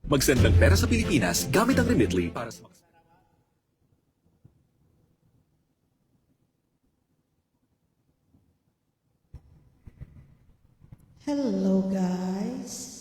Mag-send ng pera sa Pilipinas gamit ang Remitly para sa Hello guys.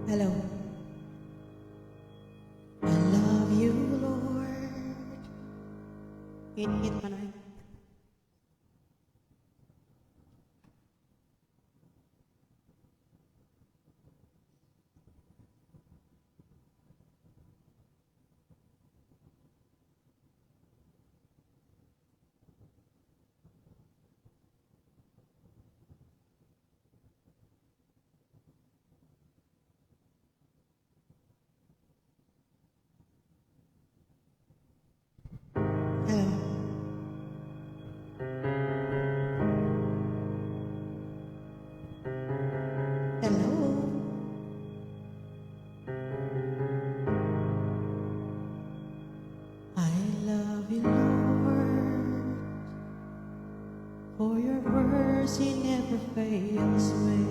Hello. I love you, Lord. Init pa na. Hello. Hello. I love you, Lord, for your mercy never fails me.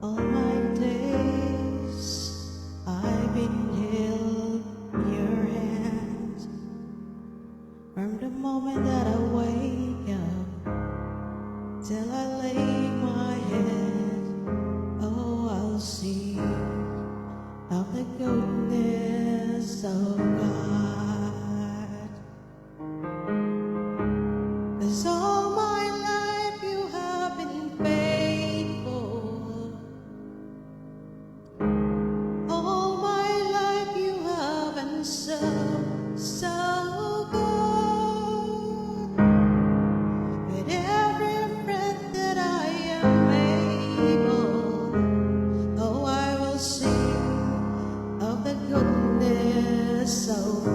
All my days I've been held in your hands. From the moment that I wake up till I lay my head, oh, I'll see of the goodness of God. 'Cause all my life you have been faithful. All my life you have been so, so good. With every breath that I am able, oh, I will sing of the goodness of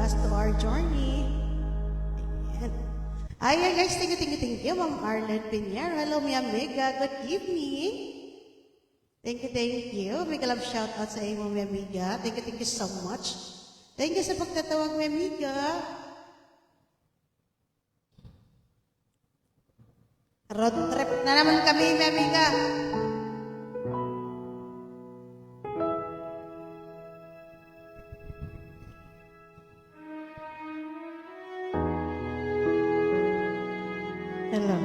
us to our journey. Ayan. Ay, guys, thank you, Ma'am Arlen Pinheiro. Hello, mi amiga. Good evening. Thank you. Mega love shout out sa iyo, mi amiga. Thank you so much. Thank you sa pagtatawag, mi amiga. Road trip na naman kami, mi amiga. Hello.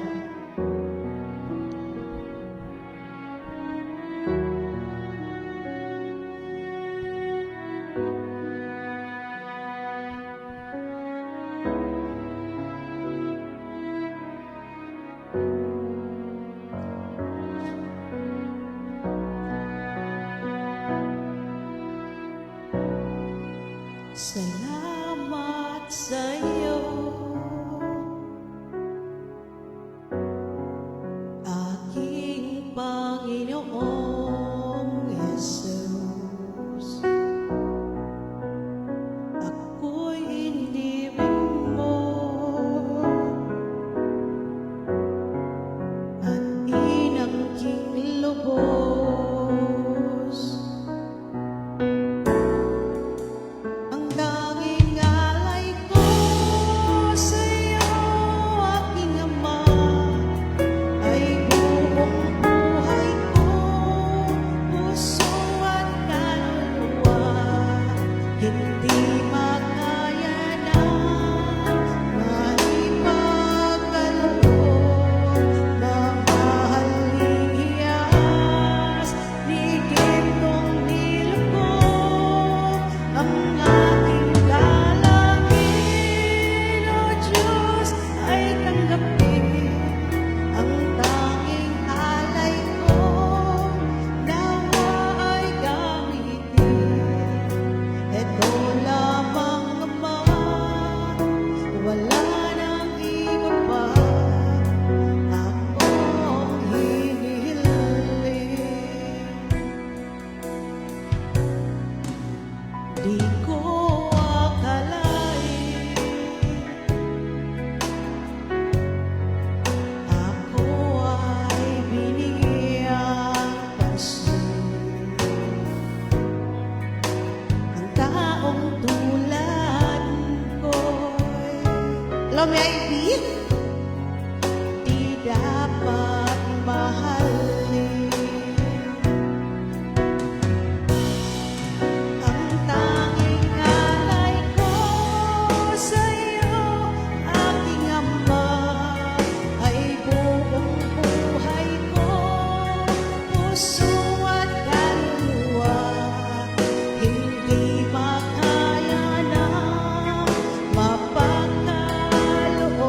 Salamat sa'yo, aking Panginoong Jesus. Ako'y inibig mo at inangking lubos. Ang tanging alay ko sa'yo, aking Ama, ay buong buhay ko, puso at kaluluwa. Hindi makaya na maipagkaloob na mahaling hiyas, ligid kong nilugod ang aking dalangin. O Diyos, ay tanggapin ang tanging alay ko, nawa ay gamitin. Ito lamang, Ama, wala nang iba pa akong hinihiling. Di ko akalain ako ay binigyang pansin. Ang taong tulad ko'y, alam mo, Ivy, di dapat mahalin. Ang tanging alay ko sa'yo, aking Ama, ay buong buhay ko, puso at kaluluwa. Hindi makaya na mapagkaloob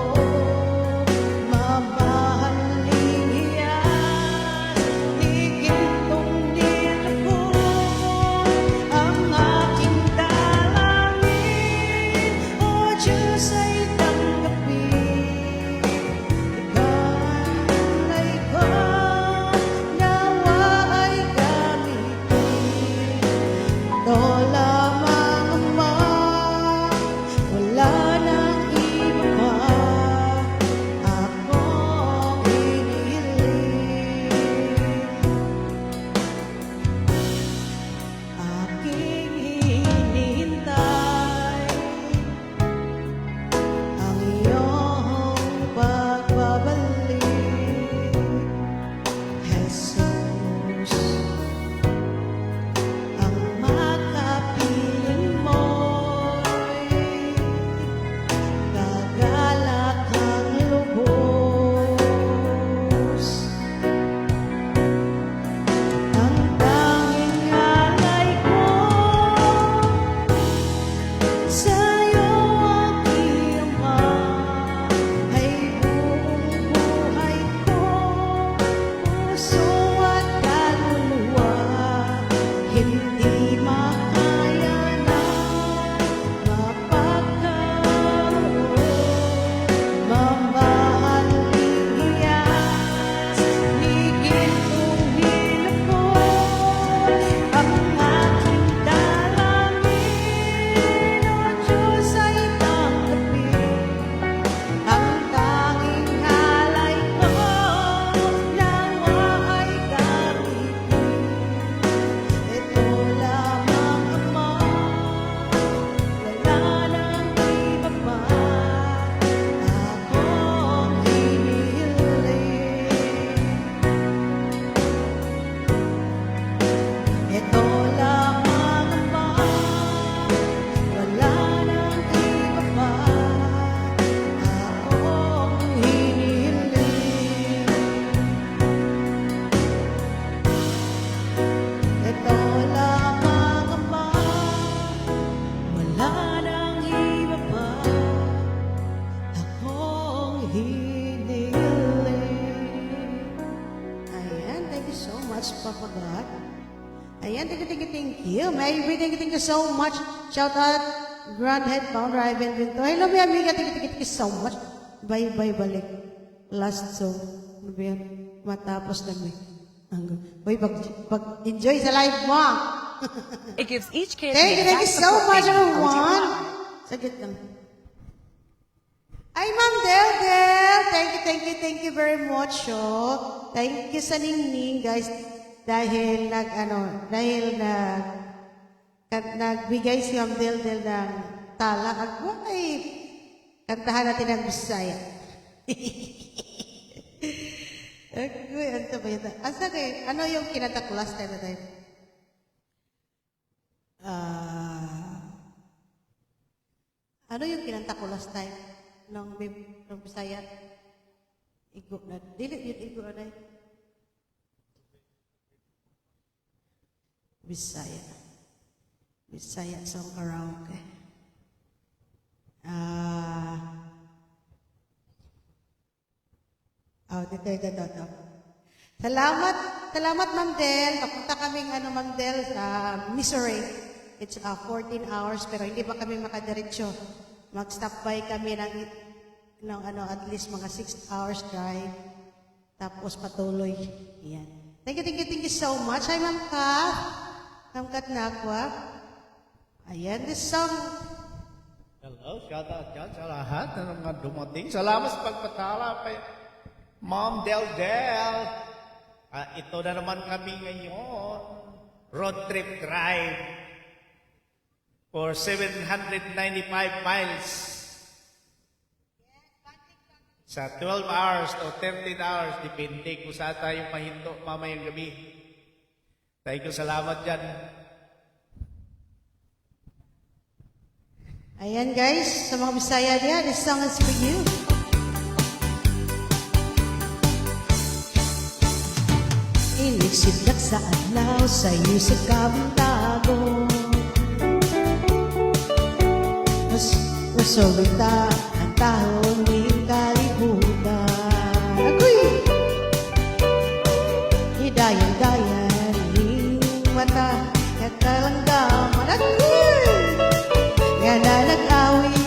you. Maybe, thank you so much. Shout out, Grand Head Founder Ivan Vinto. Hello, mi amiga, thank you so much. Bye-bye, balik. Last song. Ano ba yan? Matapos na may. Uy, pag-enjoy sa live mo. It gives each kid Thank you the exact so support much, they need. everyone. Saglit lang. Ay, Ma'am Del. Thank you very much, oh. Thank you sa Ningning, guys. Dahil nagbigay si Ma'am Del ng tala. Ay, kantahan natin ang Bisaya. Ay, ano ba yun? Asa kayo? Ano yung kinanta ko last time na tayo? Ano yung kinanta ko last time? Nung Bisaya? Igo na. Dili yun, igo na. Bisaya song karaoke. Dito. Salamat Ma'am Del. Papunta kaming Ma'am Del sa Missouri. It's 14 hours pero hindi pa kami makadiretso. Mag-stop by kami ng at least mga 6 hours drive. Tapos patuloy. Yan. Thank you so much. Hi Ma'am Kat. Ma'am Kat Nakwa. Ayan, this song. Hello, shout out dyan sa lahat na mga dumating. Salamat sa pagpatala kay Ma'am Del. Ito na naman kami ngayon. Road trip drive for 795 miles. Sa 12 hours o 13 hours, depende kung saan tayo mahinto mamayang gabi. Thank you, salamat dyan. Ayan guys, sa mga Bisaya niya, this song is for you. Iniksidlak sa adlaw, sa iyo sa kabuntago. Masorita ang tahon ni kalibutan. Agoy! Hidayan-dayan ning mata, kakalanggaman. Agoy! Nga na nag-awit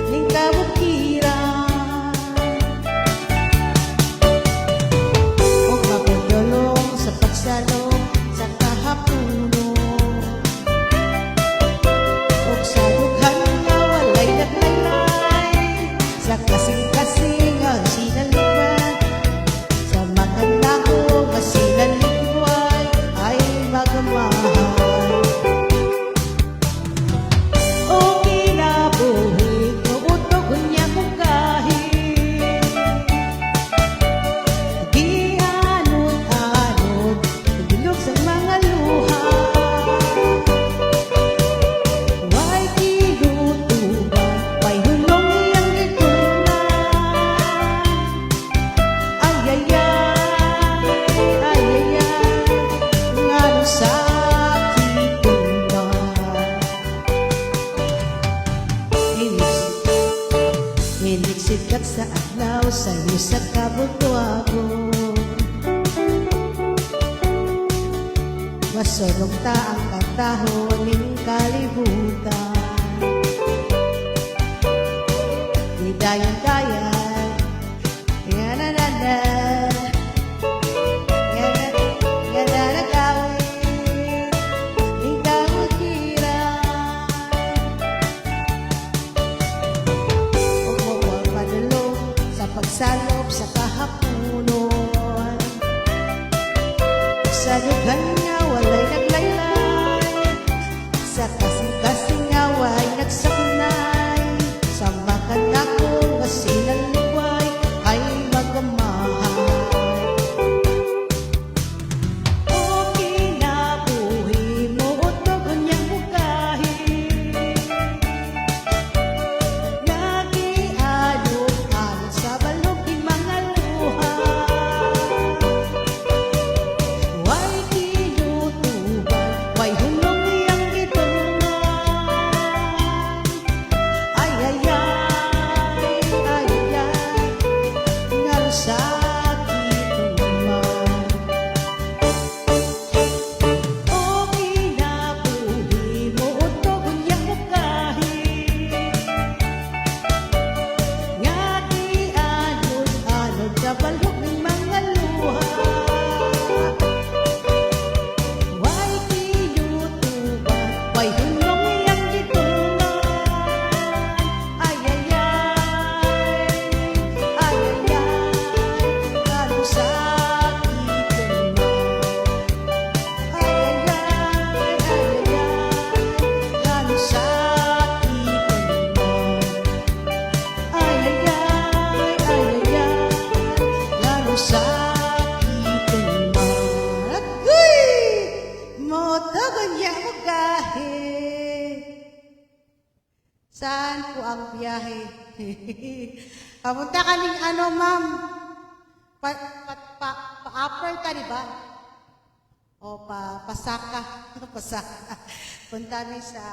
ning kabukiran. O mapagdulong sa pagsalo sa kahapuno. O sa dughan nga walay naglaylay, sa kasing-kasing ang sinalipan. Sa magandang masinaliwan ay magmahal. O kinabuhi ko utog niya kong kahit di anod-anod, nagilog sa mga luha. Way kilutuban, way hulong iyang gitunan. Ay, nga nung sakit tumban. Iniksidkat sa adlaw, sa iyo sa kabutwago. Masulong ta ang katahon ning kalibutan. Hidayan-dayan, yan-na-na-na. Yan-na-na-gawin, ning kabukiran. Huwag madulong sa pagsalop sa kahapunon. Sa dughan nga walay naglaylay, sa kasing-kasing nga way nagsaknay. Sa makan ako kasi Saan po ang biyahe? Papunta kaming ano, ma'am? Pa-upper ka, di ba? O pasaka. Pasaka. Punta kami sa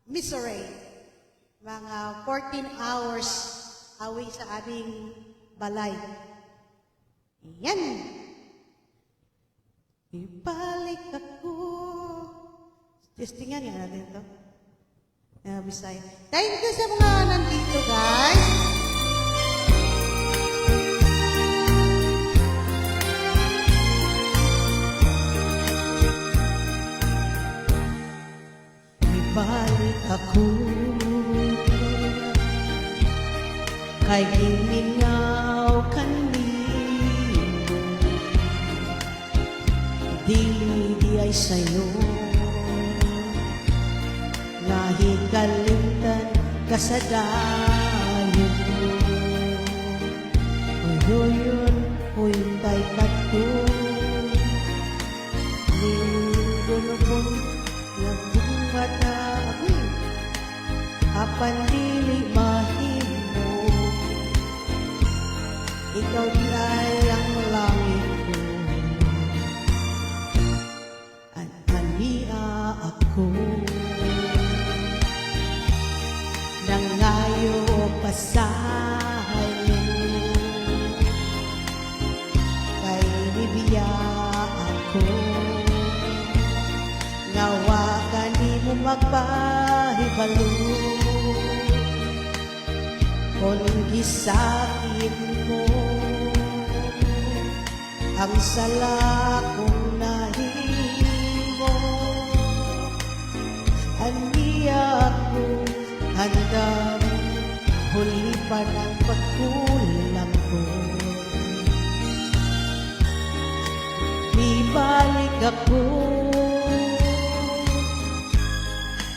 Missouri. Mga 14 hours away sa aming balay. Yan. Ibalik ako. Testingan nga natin ito. Bisaya. Thank you sa mga nandito, guys. Ibalik ako kay gimingaw kanimo, di ay sa'yo nga hikalimtan ka sa dayon. Oyoyon, huyntay ka to, nilunubong nagmumata apan dili mahimo, ikaw di ay ang langit ko, at ania ako nangayo pasayo kay bibiya ako ngawa kanimo magpahibalo kung gisakit mo ang sala kong nahimo. Aniya ko handang huli pa ng pagkulang ko. Ibalik ako,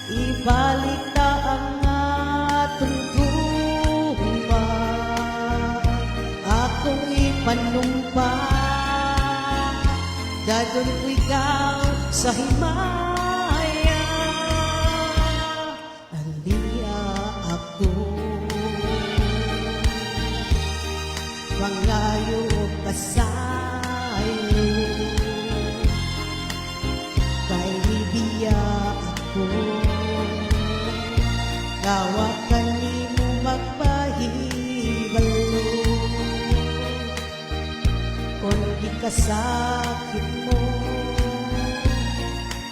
ibalik na ang atong guma, akong ipanumpa, dadon ko ikaw sa himaya. Alia ako, mangayo pasayo, kay bibiya ako, gawa kanimo magpahibalo kung di kasakit mo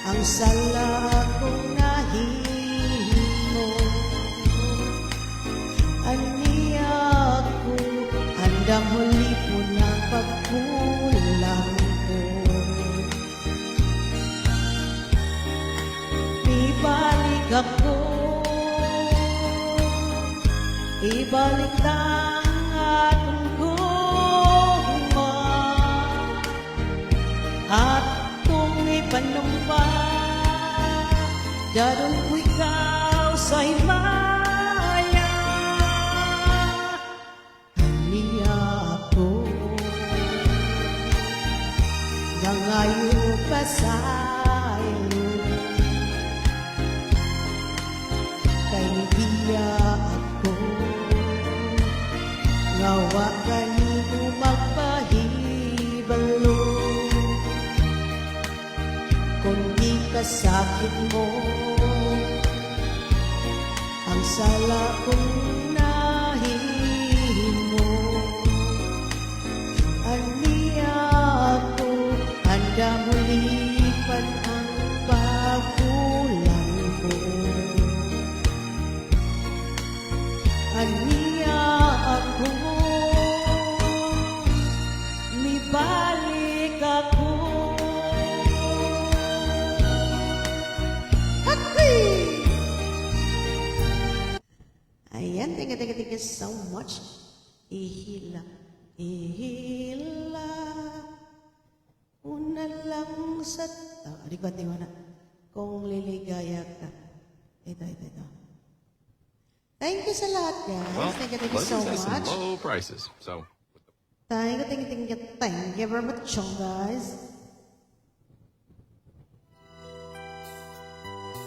ang sala kong nahimo. Aniya ko andam huli po ng pagkulang ko. Ibalik ako, ibalik ang atong guma, at kung ipanumpa, darong ko ikaw sa himaya. Aniya ako, nangayo pasayo, kay bibiya ako, ngawa kanimo magpahibalo kung di kasakit mo ang sala kong nahimo. Aniya ako, handa mulipan ang pagkulang ko. Aniya ako, mibalik ako. Ayan, thank you so much. Ihila, ihila, una lang sa Rikwanti mo na, kung liligaya ka. Ito. Thank you sa lahat, guys. Well, Thank you so Buzzers has much. some low prices, so Thank you very much, guys.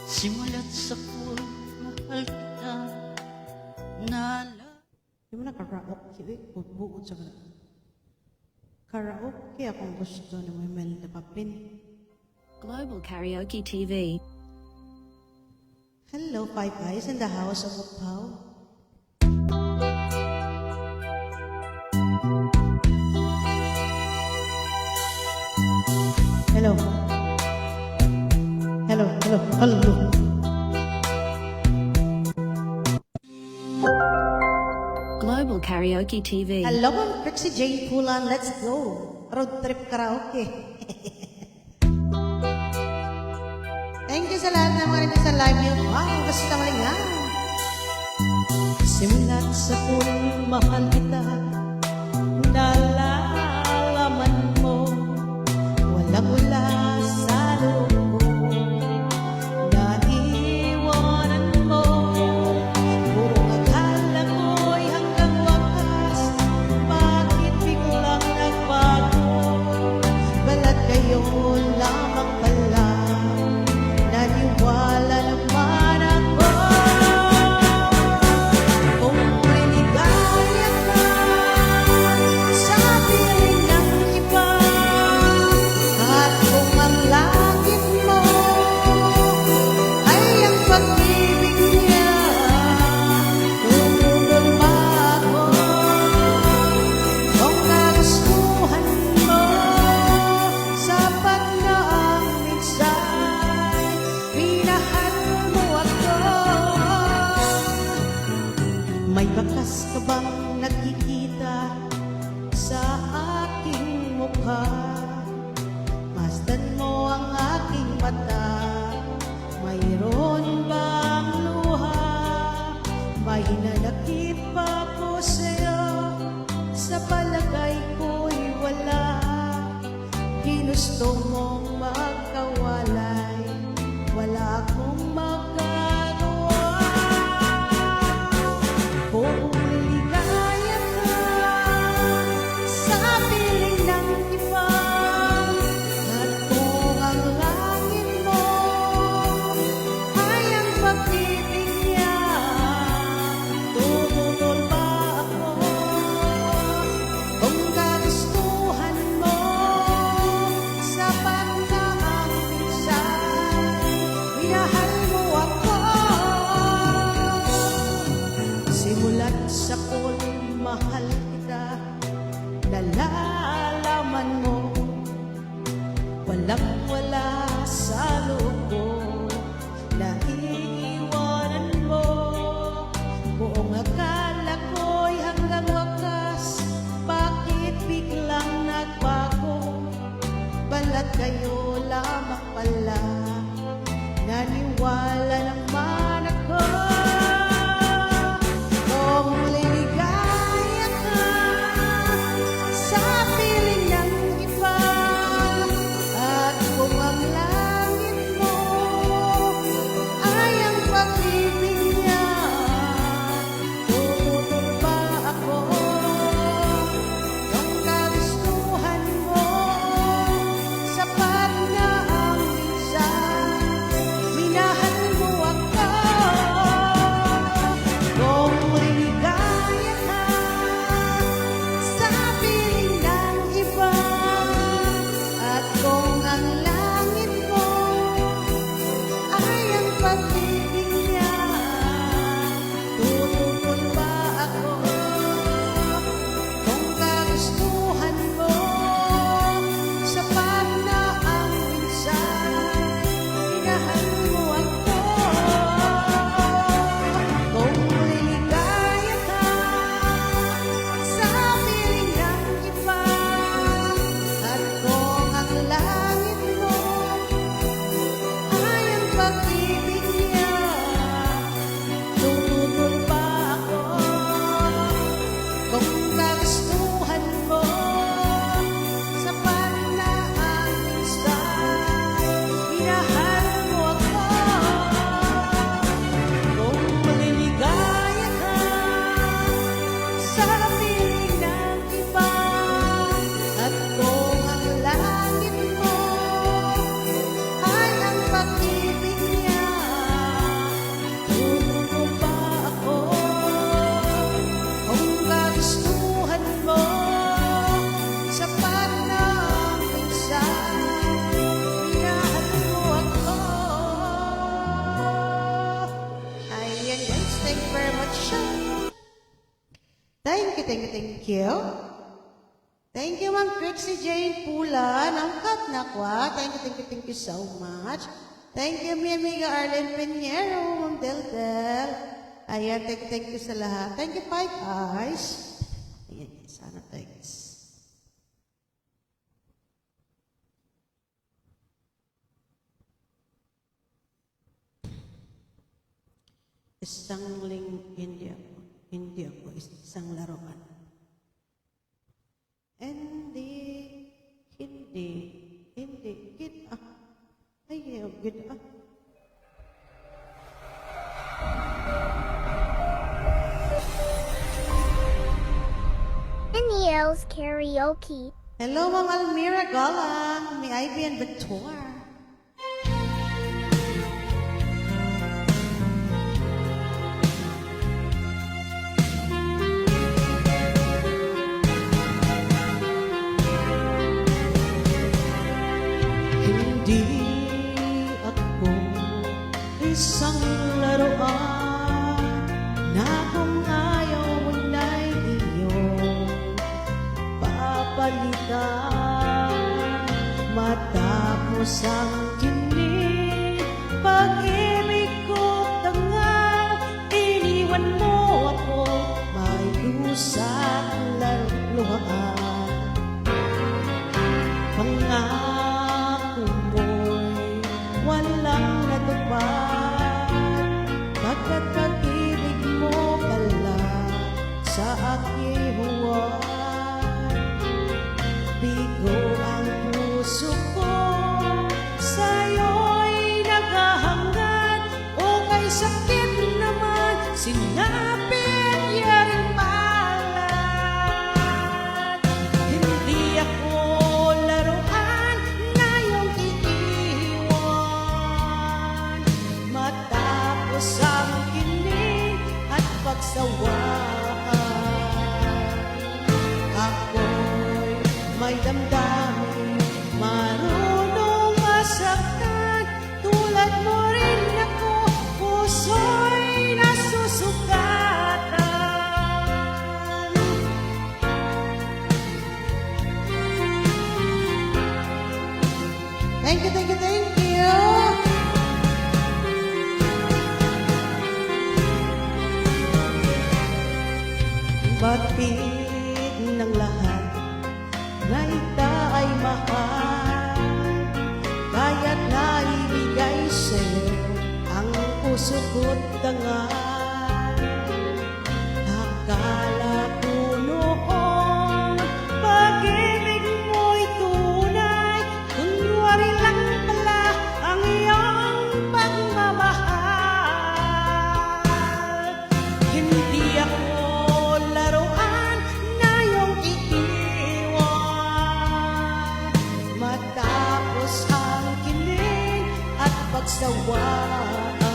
Simulat sa puwan mahal kita nala. Di mo na karaoke, bukod sa karaoke akong gusto na may Melda Papin. Global Karaoke TV. Hello, Five Eyes in the house of Upaw. Hello. Hello, hello, hello. Global Karaoke TV. Hello, I'm Trixie Jane Pulan. Let's go. Road trip karaoke. Thank you sa lahat ng mga nito sa live niyo. Wow, basta malingaw. Simulat sa kung mahal kita, nalalaman mo, walang wala sa loob ko, naiwanan mo, puro akala ko'y hanggang wakas, bakit biglang nagbago, balat kayo lamang pala, naniwala naman ako. Kung maligaya ka sa piling ng iba, at kung ang langit mo ay ang pag-ibig niya, tutulog ba ako? Kung kagustuhan mo, sapat na ang minsan minahal mo ako. May bakas ka bang nakikita sa aking mukha? Masdan mo ang aking mata, mayroon bang luha? May hinanakit pa ko sa'yo, sa palagay ko'y wala. Ginusto mong magkawalay, wala akong magagawa. Kung ligaw Thank you very much. Thank you, thank you, thank you. Thank you, Ma'am Trixie Jane Pula ng Katnakwa. Thank you so much. Thank you, mi amiga Arlen Peñero, Ma'am Del. Ayan, thank you sa lahat. Thank you, Five Eyes. Ayan, sana thanks. Hindi ako, isang laruan. Hindi, gid. Danielle's karaoke. Hello, Ma'am Almira Galang, may Ivy and Victor. Hindi ako isang laruan na kung ayaw mo na'y iyong papalitan. Matapos ang tinig, pag-ibig ko tangal, iniwan mo ako, may lusang laruan. Pangako mo'y walang natupad, pagkat pag-ibig mo pala sa aking huwad. Bigo ang puso ko, sa'yo'y naghahangad, o kay sakit naman, sinapit yaring palad. Hindi ako laruan na iyong iiwan, matapos ang kinig at pagsawaan. Ako'y may damdamin, marunong masaktan, tulad mo rin ako, puso'y nasusugatan. Thank you. Batid ng lahat na ita ay mahal, kaya't naibigay sa'yo ang puso ko't dangal. Akala ko noon pag-ibig mo'y tunay, kunwari lang pala ang iyong pagmamahal. Hindi ako laruan na iyong iiwan, matapos ang kilig at pagsawaan.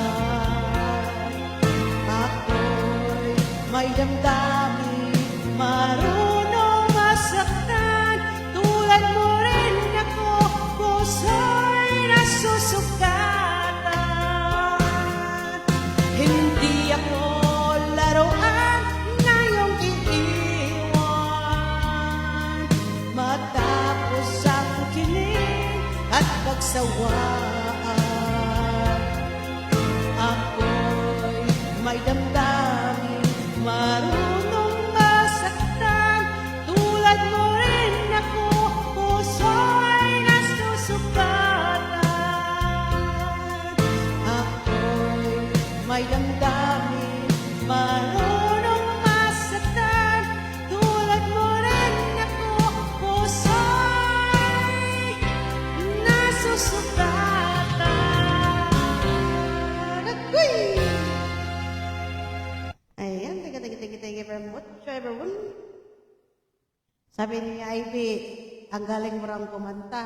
Ako'y may damdamin, marunong masaktan, tulad mo rin ako, puso'y nasusugatan. Hindi ako laruan na iyong iiwan, matapos ang kilig at pagsawaan. Ako'y may damdamin, marunong masaktan, tulad mo rin ako, puso'y nasusugatan. Ako'y may damdamin, marunong masaktan, tulad mo rin ako, puso'y nasusugatan. Agoy! Ayan, thank you very much, everyone. Sabi ni Ivy, ang galing mo raw kumanta.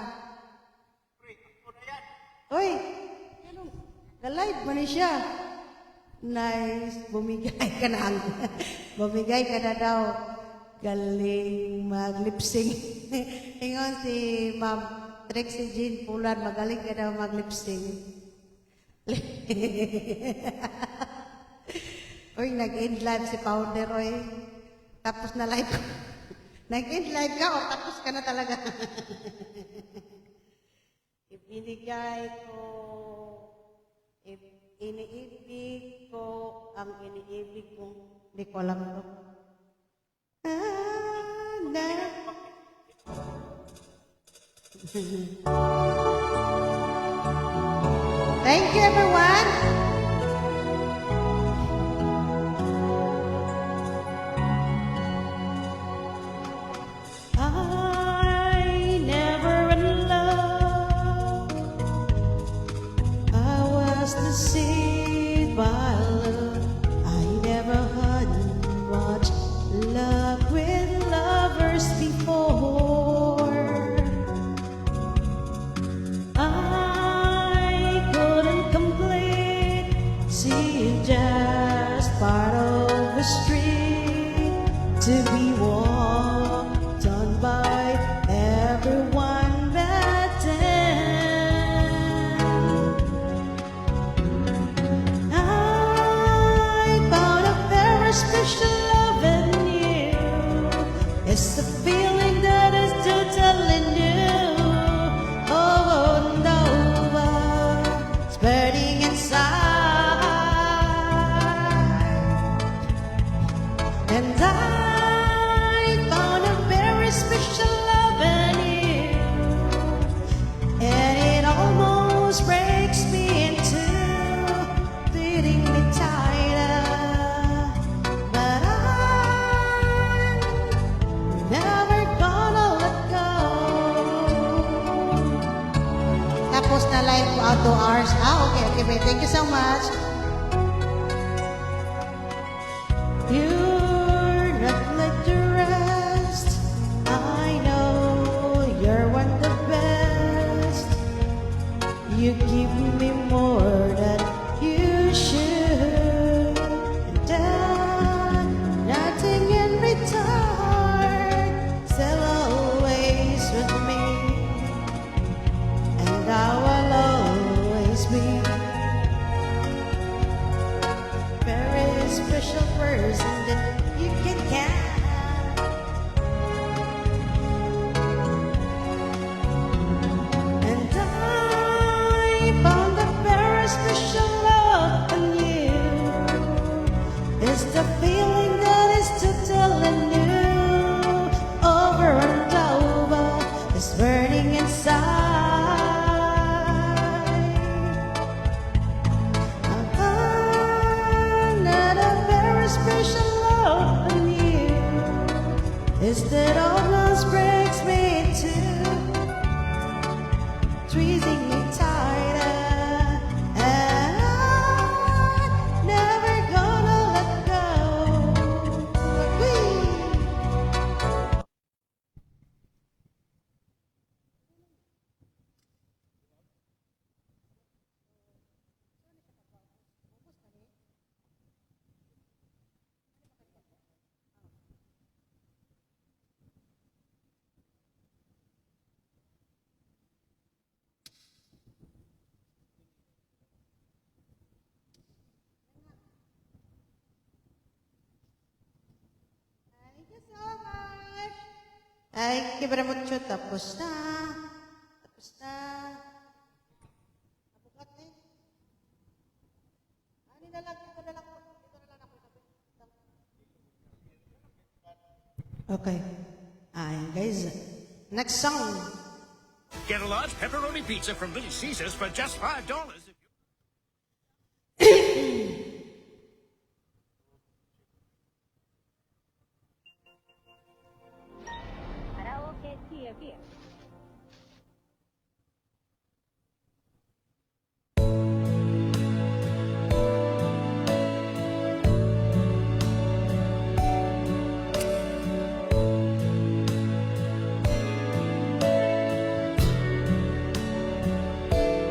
Uy, ka-live mo na siya. Nice, bumigay ka na. Bumigay ka na daw. Galing mag-lip-sync. Ingon si Ma'am Trixie Jean Pulan, magaling ka daw mag-lip-sync. Uy, nag-end live si Powder, oy. Tapos na live. Nag-end live ka, o tapos ka na talaga. Ibinigay ko, iniibig ko, ang iniibig kong, hindi ko alam to. Na. Thank you, everyone. I never in love. I was deceived by love. I never had much love with lovers before. I couldn't complete, see just part of the street to be walked on by everyone back then. I found a very special love in you. It's the feeling that is totally new. Oh, no, it's burning inside. And I found a very special love in you. And it almost breaks me in two, beating me tighter. But I'm never gonna let go. Tapos na live ko out 2 hours. Okay, babe. Thank you so much. You're not like the rest. I know you're one of the best. You give me more than you should. And nothing in return. Still always with me. And I will always be very special person that you can count. And I found a very special love in you. It's the feeling that is totally new. Over and over, it's burning inside. Another very special love in you. Is that almost breaks me too, tweezing me tighter. And I'm never gonna let go. Whee! Thank you so much. Ay, kibra mo siya. Tapos na. Tapos na. Abukat eh. Ano na lang, ito na lang po. Ito na lang ako. Okay. Ayan, guys. Next song. Get a large pepperoni pizza from Little Caesars for just $5.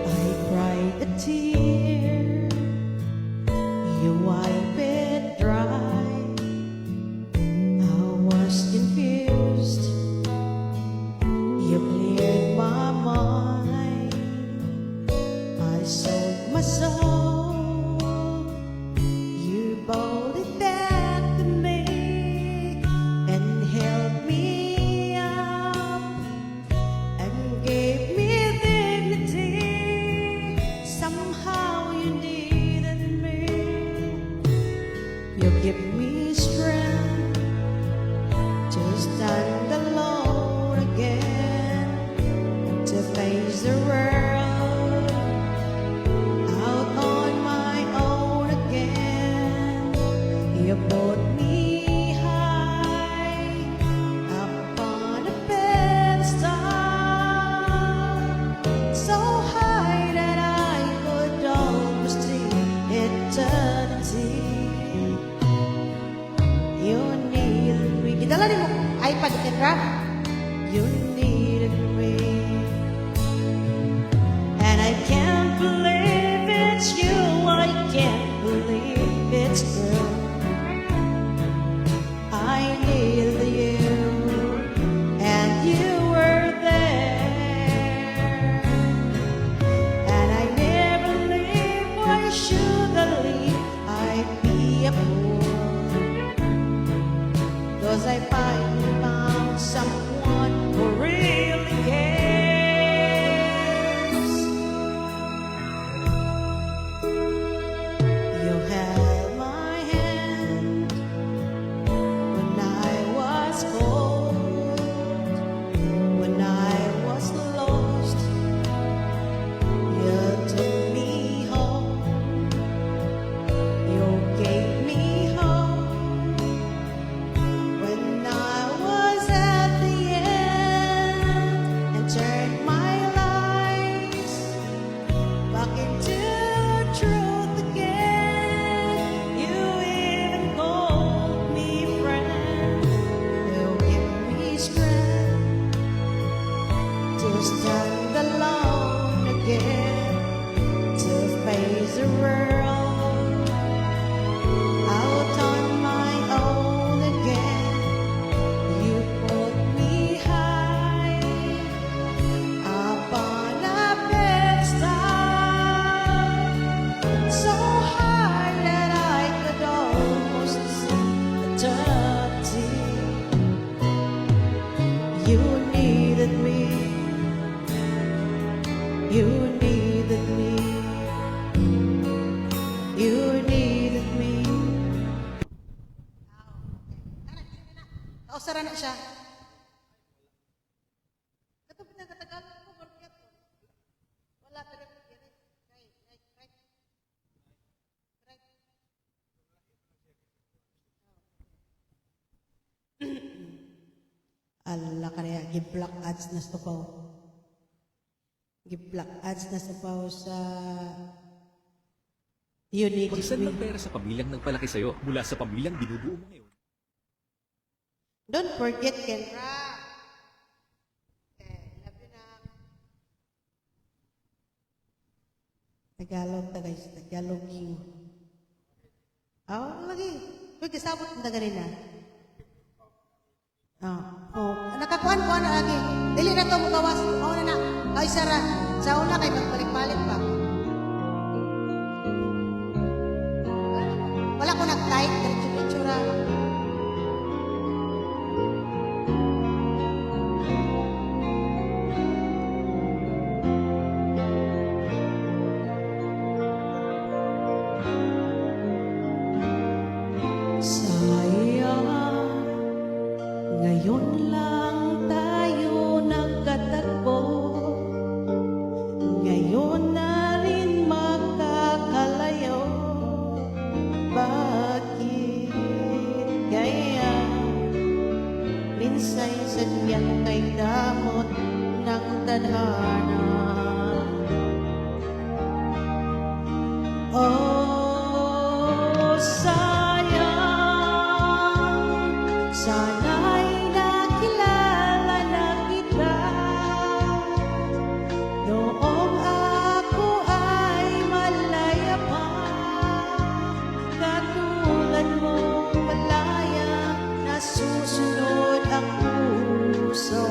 I cried a tear, you wipe it dry. I was confused, you cleared my mind. I sold my soul, you bought You give me strength to stand alone again, to face the world out on my own again. You put me high upon a pedestal, so high that I could almost see eternity. You needed me. Gidala ni mo iPad Kendra. You needed me, and I can't believe it's you. I can't believe it's true. I needed you, and you were there. And I never leave, why should I leave? I'd be a fool, 'cause I finally found someone who really cares. You held my hand when I was cold, when I was lost. You took me home, you gave me hope when I was at the end, and turned my lives back into truth again. You even called me friend. You give me strength to stand alone again, to face the world out on my own again. You put me high upon a pedestal, so high that I could almost see eternity. You needed me. You needed me. You needed me. Kausara na siya. Katapos na katagal ko, market. Wala talaga. Allah kaya gi-block ads na sa paw. Gi-block ads na sa paw sa Unique. Mag-send ng pera sa pamilyang nagpalaki sa'yo mula sa pamilyang binubuo mo ngayon. Don't forget Kendra. Love you na. Tagalog ta guys, Tagalog you. Lagi. Kung kasabot na ganina. Nakakuan ko na lagi. Dili na to mo gawas. Na. Ay sara. Sa una kay magbalik-balik pa. Wala ko nag-type, diretso-diretsura. Sayang, ngayon lang tayo nagkatagpo. Ngayon na rin makakalayo. Bakit kaya minsay sadyang kay damot ng tadhana? Oh, sayang, sana'y nakilala na kita noong ako ay malaya pa. Katulad mong malaya, nasusunod ang puso.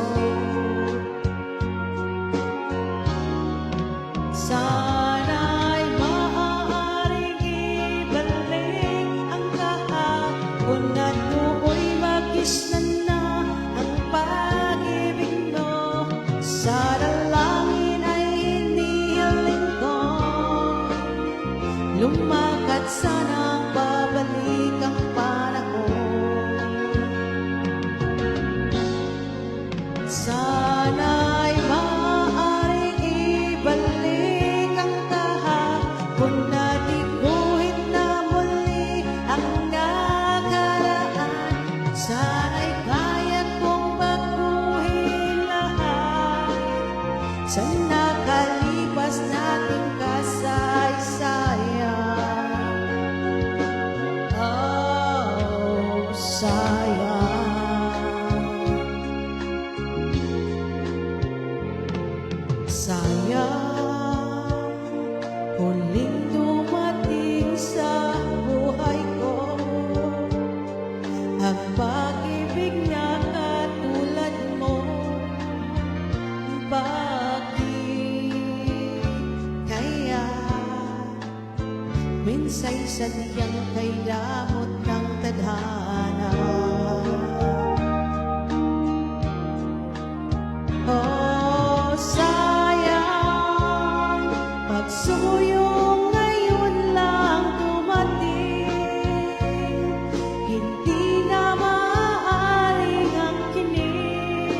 Sana'y maaaring ibalik ang kahapon at nooy magisnan na ang pag-ibig mo. Sa dalangin ay hinihiling ko, lumakad sana babalik ang tadhana. Oh, sayang, pagsuyong ngayon lang dumating, hindi na maaaring ang kinig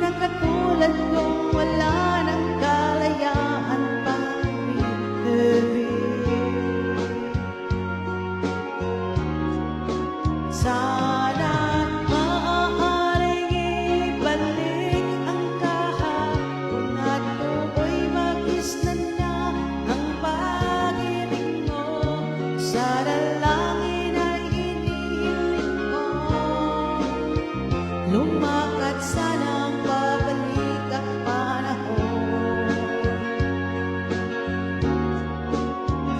na katulad kong wala ng kalayaan pang ibig. Sana maaaring ibalik ang kahapon at tukoy magisnan na ang pag-ibig mo. Sa dalangin ay inihiling ko, lumakad sana ang babalik ang panahon.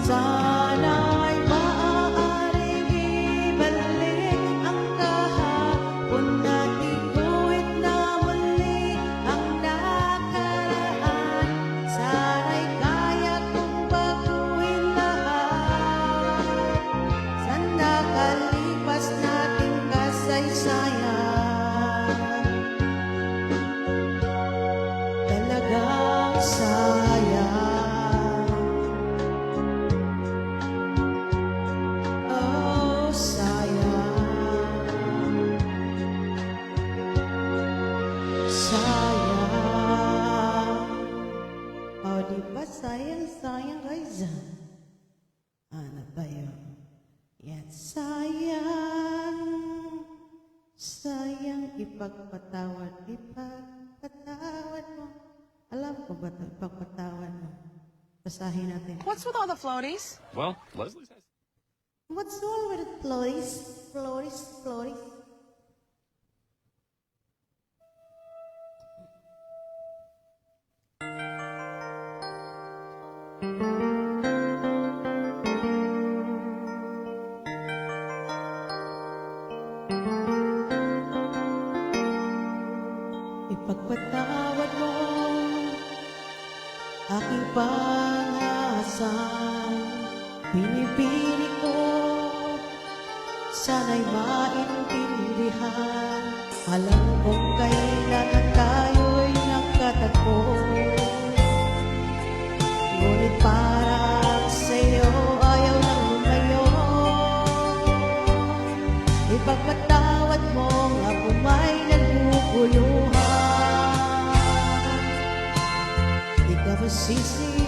Sana'y maaaring ibalik ang kahapon at iguhit na muli ang nakaraan. Sana'y kaya kong baguhin lahat sa nakalipas nating kasaysayan. Talagang sayang. Oh, sayang. Sayang. Oh, di ba sayang, sayang guys? Ano tayo? Yan, sayang. Sayang, ipagpatawad mo. Alam ko ba ito, ipagpatawad mo? Basahin natin. What's with all the floaties? Well, Leslie says. What's wrong with Floris? Floris? Ipagpatawad mo aking pangasan. Pinipili ko, sana'y maintindihan. Alam kong kailan na tayo'y nakatagpo, ngunit parang sa'yo ayaw nang lumayo. Ipagpatawad mo ako may naguguluhan. Di ka masisi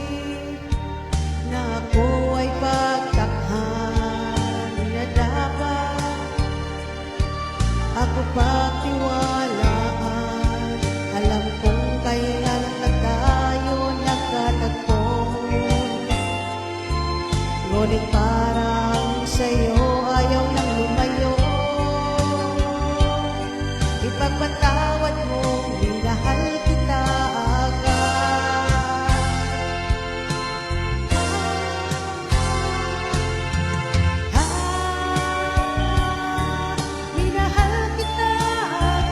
na ako ay pagtakhan, na dapat ako pagtiwalaan. Alam kong kailan na tayo nakatagpo, ngunit parang sa'yo ayaw nang lumayo. Ipagpatawad mo, minahal kita agad. Minahal kita agad.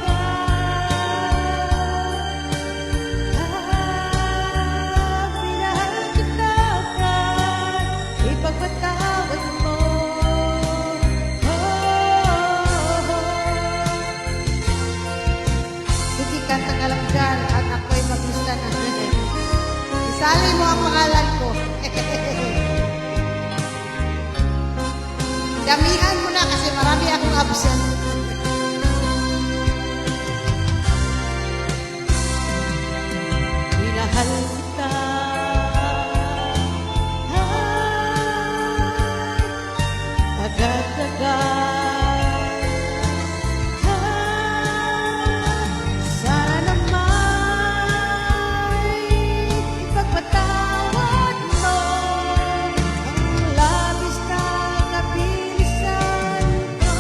Minahal kita agad. Ipagpatawad mo. Sige, kanta ka lang dyan at ako'y mag-isa na. Isali mo ang pangalan ko. Damihan mo na kasi marami akong absent. Minahal kita agad-agad. Sana naman ipagpatawad mo ang labis na kabilisan ko.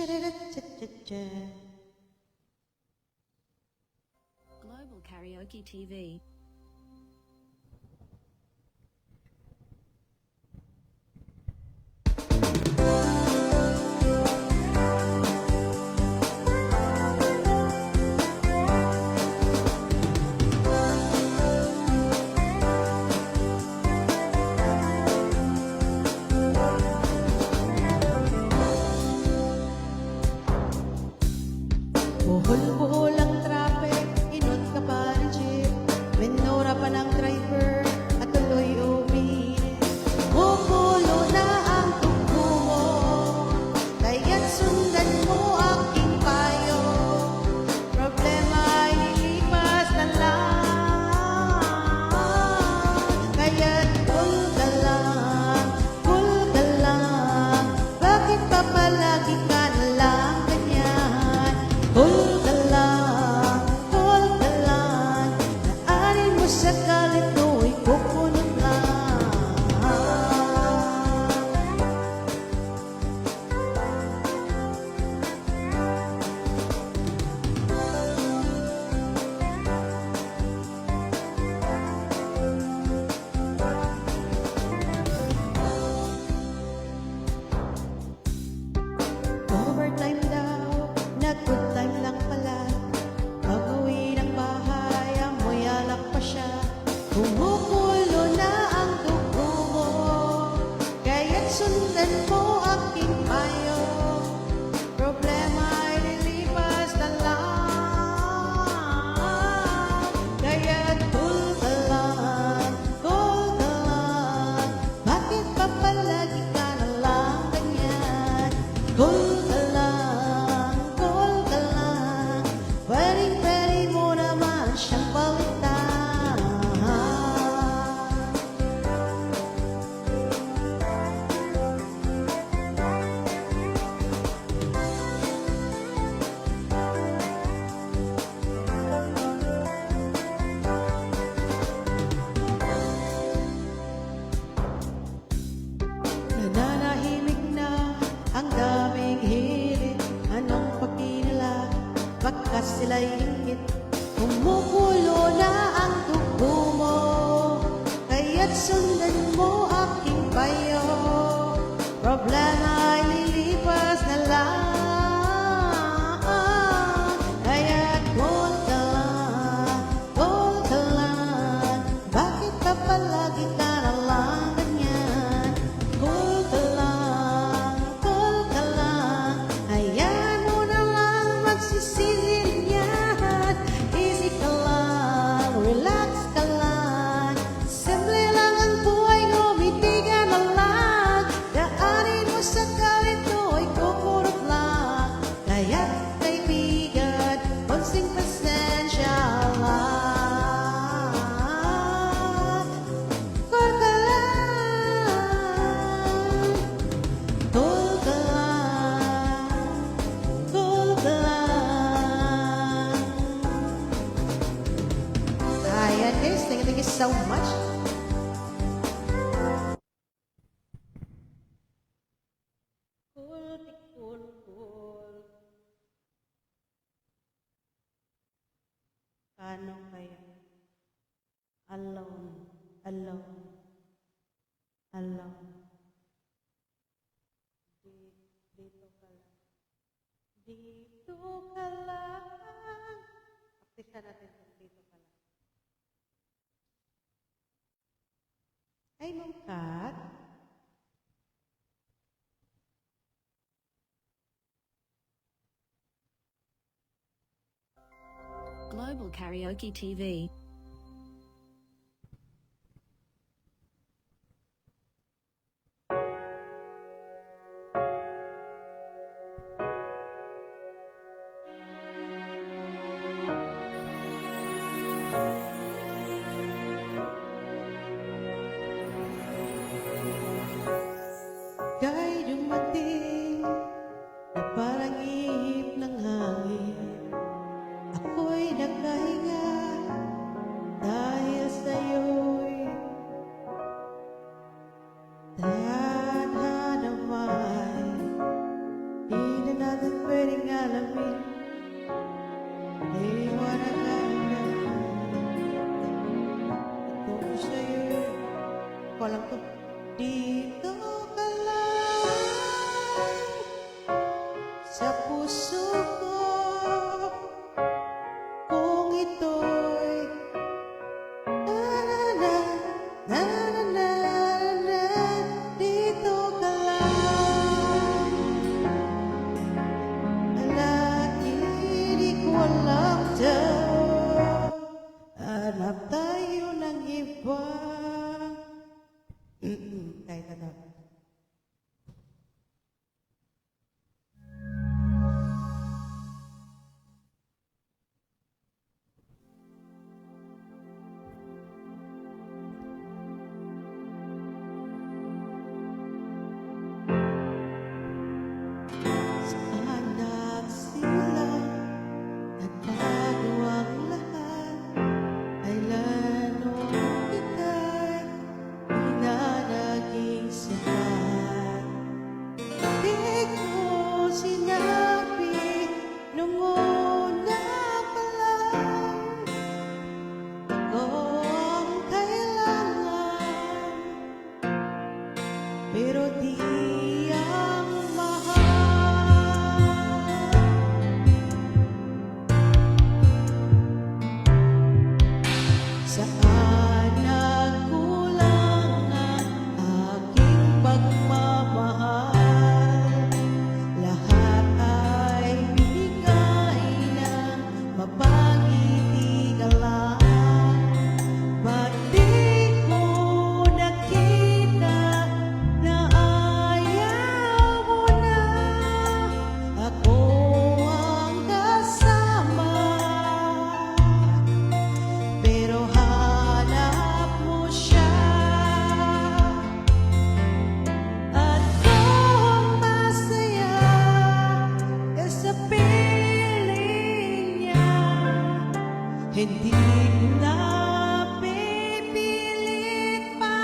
Cha-da-da-cha-cha-cha. Global Karaoke TV. Buhol-buhol ang traffic, inot ka pa rin jeep. Minura pa ng driver at tuloy umiinit. Bukulo na ang tubo mo, kaya't sundan mo aking payo. Problema ay lilipas na lang, kaya't cool ka lang, cool ka lang. Bakit pa palagi ka na lang ganyan? Cool ka lang, naanin mo sa galit mo'y kukunot lang. Overtime daw, nag-good time lang pala. Pag-uwi ng bahay, amoy alak pa siya. Kumukulo na ang dugo mo, kaya't sundan mo aking payo. Problema ay lilipas na lang, kaya't cool ka lang, cool ka lang. Bakit pa palagi ka na lang ganyan? Cool ka lang, pwedeng-pwede mo naman siyang palitan. Nananahimik na ang daming hirit. Anong pakinala, baka sila'y ingit. Kumukulo na ang dugo mo, kaya't sundan mo aking payo. Problema ay lilipas na lang, kaya't cool ka lang. Bakit pa palagi ka na lang ganyan? Cool ka lang, hayaan mo na lang magsisilid yan. Easy ka lang, relax ka lang. Simple lang ang buhay, ngumiti ka na lang. Daanin mo sa galit mo'y kukurot lang. Kaya't kaibigan, konting pasensya lang. Cool ka lang, cool ka lang. Ayan guys, thank you so much. Cool. Paano kaya? Alone. Dito ka lang. Practice natin kung dito ka lang. Ay, mungkat. Global Karaoke TV. Kay dumating na parang ihip ng hangin. Ako'y nagkahinga sa'yo yun. Ko alam to. Dito ka lang sa puso ko kung ito'y na-na-na, na-na-na-na, dito ka lang. Ala, hindi ko alam daw, hanap tayo ng iba. Kahit ano. Anak sila nagbago ang lahat, kailan nung ika'y di na naging sapat. Di ko sinabi nung una pa lang, ako ang kailangan, pero di ang mahal. Saan nagkulang ang aking pagmamahal? Lahat ay binigay ng mapangiti ka lang. Ba't di ko nakita na ayaw mo na ako ang kasama? Pero hanap mo siya, at kung masaya ka sa piling niya, hindi ko na pipilit pa.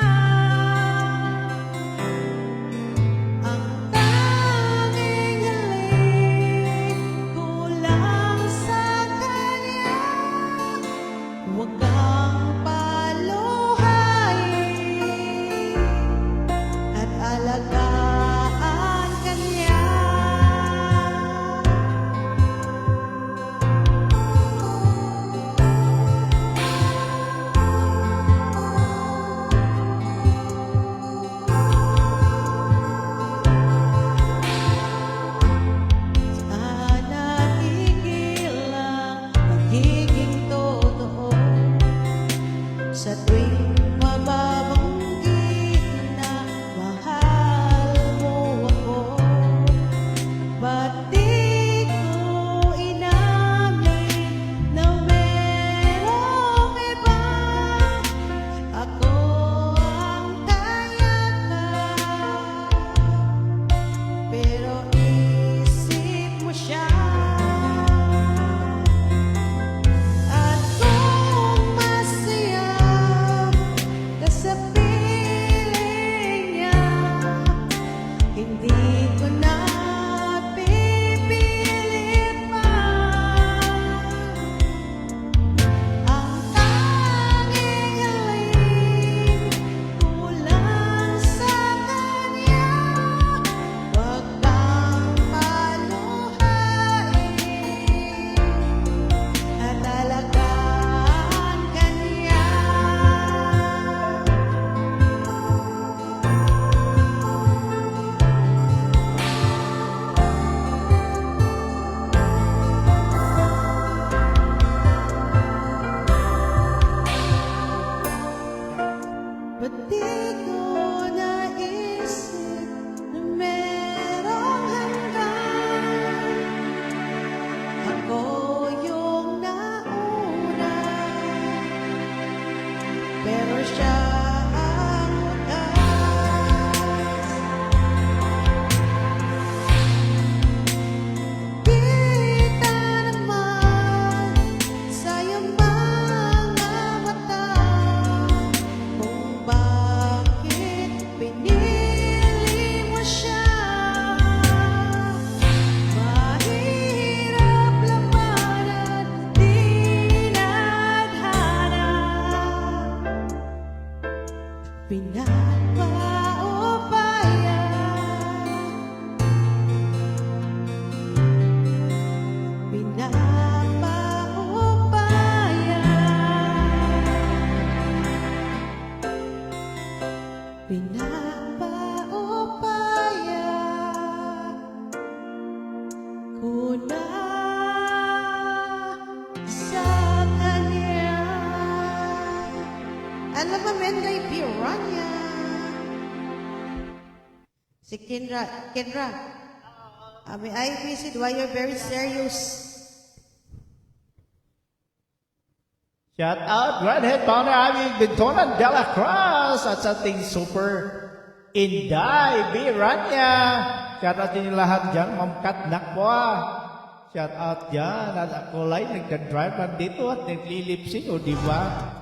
Ang tanging hiling ko lang sa kanya, huwag kang paluhain at alagaan ka niya. Sana tigil ang pagiging totoo sa tuwing mababanggit na mahal mo ako. Ba't di ko inamin na merong iba? Ako ang kayakan, pero isip mo siya. At kung masaya ka sa piling niya, hindi ko na pipilit pa. Ang tanging hiling ko lang sa kanya, huwag kang paluhain at alagaan ka niya. Ba't di ko naisip na merong hanggang ako yung nauna, pero siya ang wakas. Kita naman sa iyong mga mata kung bakit Pinapaubaya, pinapaubaya, pinapaubaya ko na sa kanya. Alam mo, Menday Piranya. Si Kendra, may I visit why you're very serious. Shout out, Redhead Founder Abby Bintonan de la Cruz at sa ating super Inday Biranya. Shout out din lahat dyan, Ma'am Kat Nakwa. Shout out dyan. At ako lang nagda-drive lang dito at naglilipsing, o di ba?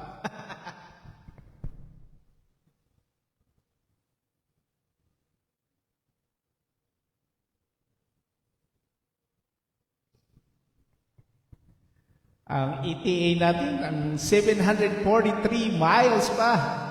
Ang ETA natin, ang 743 miles pa.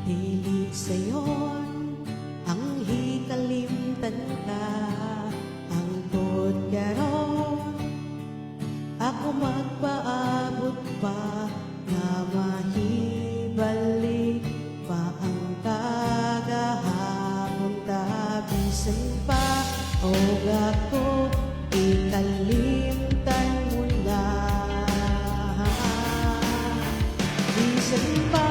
Hilig sa'yon ang hikalimtan ka, ang karon ako magpaabot pa na mahibalik pa ang kagahapon tabisan pa o ako ikalimtan mo na. Bisan pa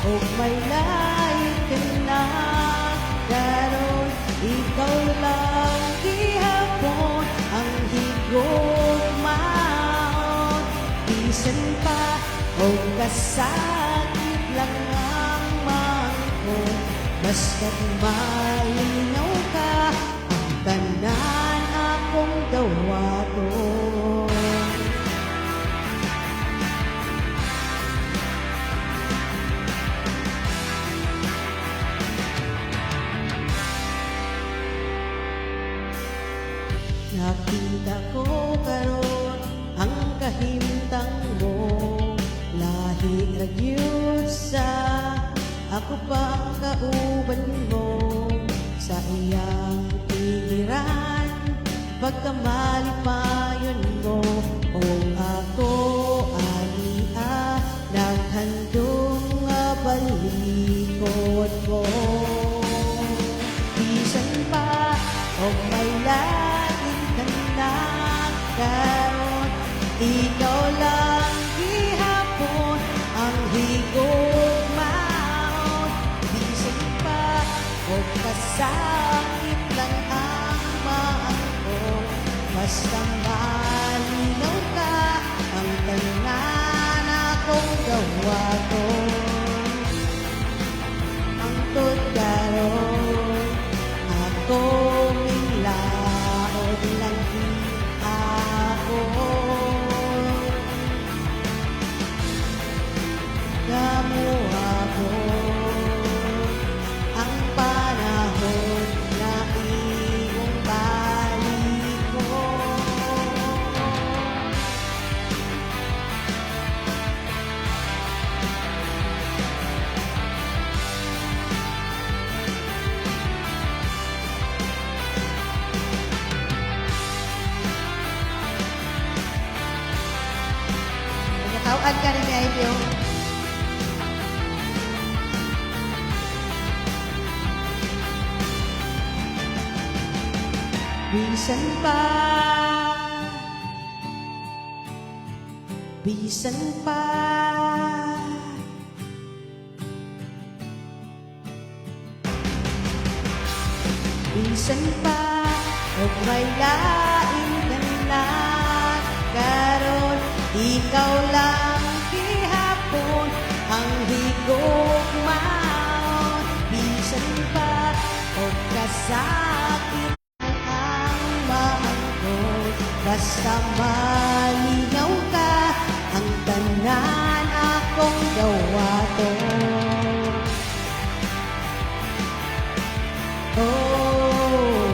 o may lain ka na, karon ikaw lang gihapon ang higugmaon. Bisan pa o kasakit lang ang mangkon, basta't malinaw ka ang tanan akong dawaton. Nakita ko karon ang kahimtang mo, lahi ra gyud sa ako pa ang kauban mo sa iyang pigiran. Pagkamalipayon mo o ako ania naghandong nga balikod mo. Bisan pa o may lain ka na, karon ikaw lang gihapon ang higugmaon. Bisan pa o kasakit lang ang maangkon, basta malinaw ka ang tanan akong gawaton. Ang tudgaron ako milaod lang ako, gamo ako ang panahon na iyong baliko. Nagkatawag ka rin may ideo. Bisan pa, bisan pa, bisan pa, o may lain ka na, karon ikaw lang gihapon ang higugmaon. Bisan pa, o sa akin ang maangkot. Basta malinaw ka, ang tanan akong gawato. Oh,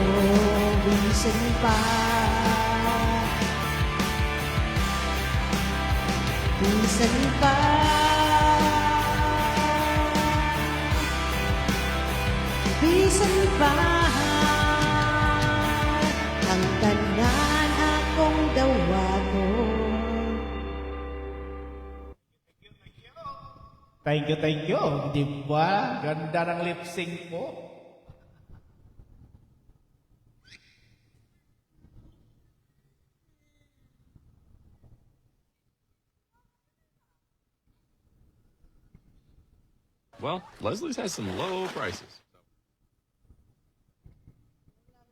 bisan pa, bisan pa, bisan pa, ang tanan akong gawato. Thank you, thank you. Di ba? Ganda ng lip sync mo. Well, Leslie's has some low prices.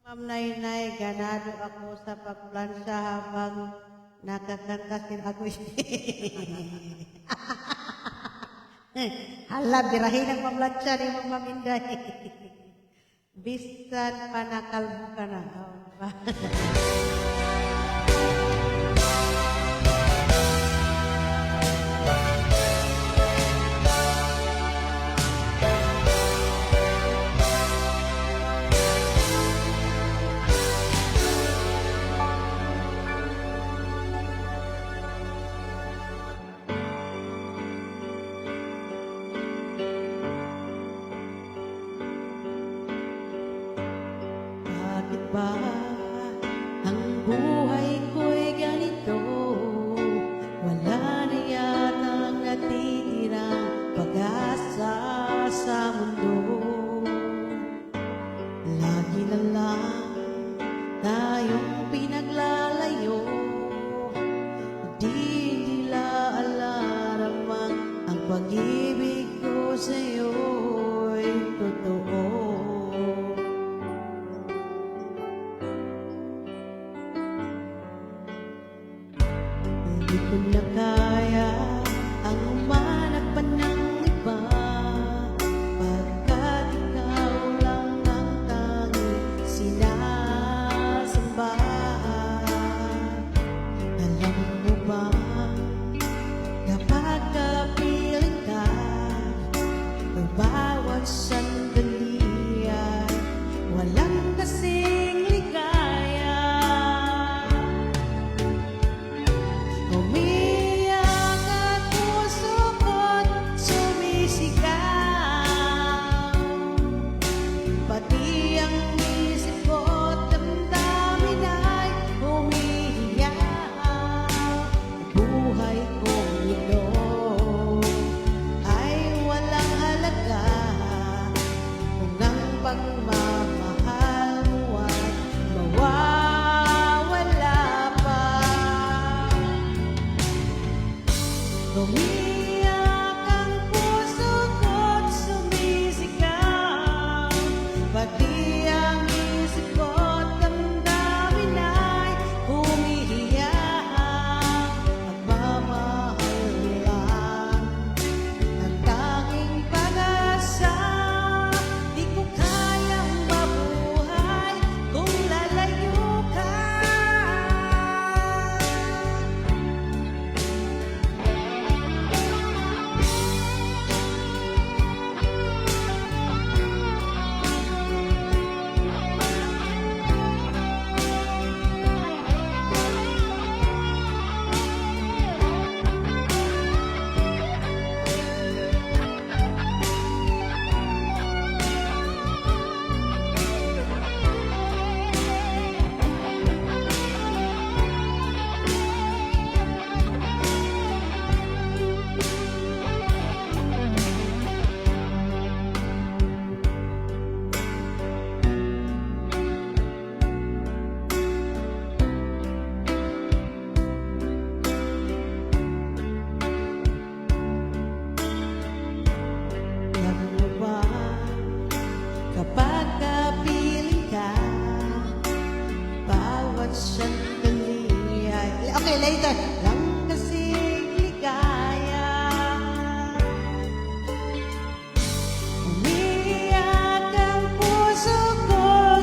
Ma'am Nainay, ganado ako sa pagplansya habang nakakanta sin ako. Hala, birahin ang pamlansya ni Ma'am Inday. Bisan pa nakalbo ka na. Bakit ba ang buhay ko'y ganito? Wala na yatang natitirang pag-asa sa mundo. Lagi na lang tayong pinaglalayo. Di nila alam ang pag-ibig ko sa'yo'y totoo. Hindi ko na kaya ang umanap pa ng iba, pagkat ikaw lang ang tanging sinasamba. Alam mo ba, kapag kapiling ka, bawat sandali ay walang kasing ligaya. Umiyak at puso ko't sumisigaw, pati ang isip ko't damdamin ay umiiyak. Buhay kong ito ay walang halaga kung ang pagmamahal mo ay mawawala pa. Umiyak ang puso ko't sumisigaw, pati ang isip ko't damdamin ay umiiyak. Pagmamahal lang ang tanging pag-asa, di ko kayang mabuhay kung lalayo ka. Alam mo ba, kapag kapiling ka, bawat sandali ay... Okay, later. Lang kasing ligaya. Umiiyak ang puso ko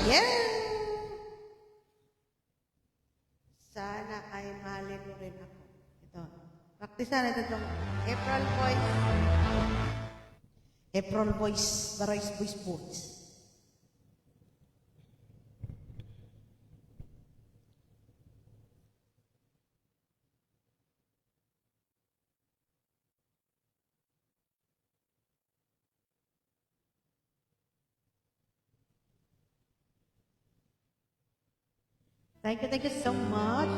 Yeah! Sana ay mahalin mo rin ako. Ito. Praktisan natin itong April Boys. April Boys. Baroy's Boys Boys. Thank you so much.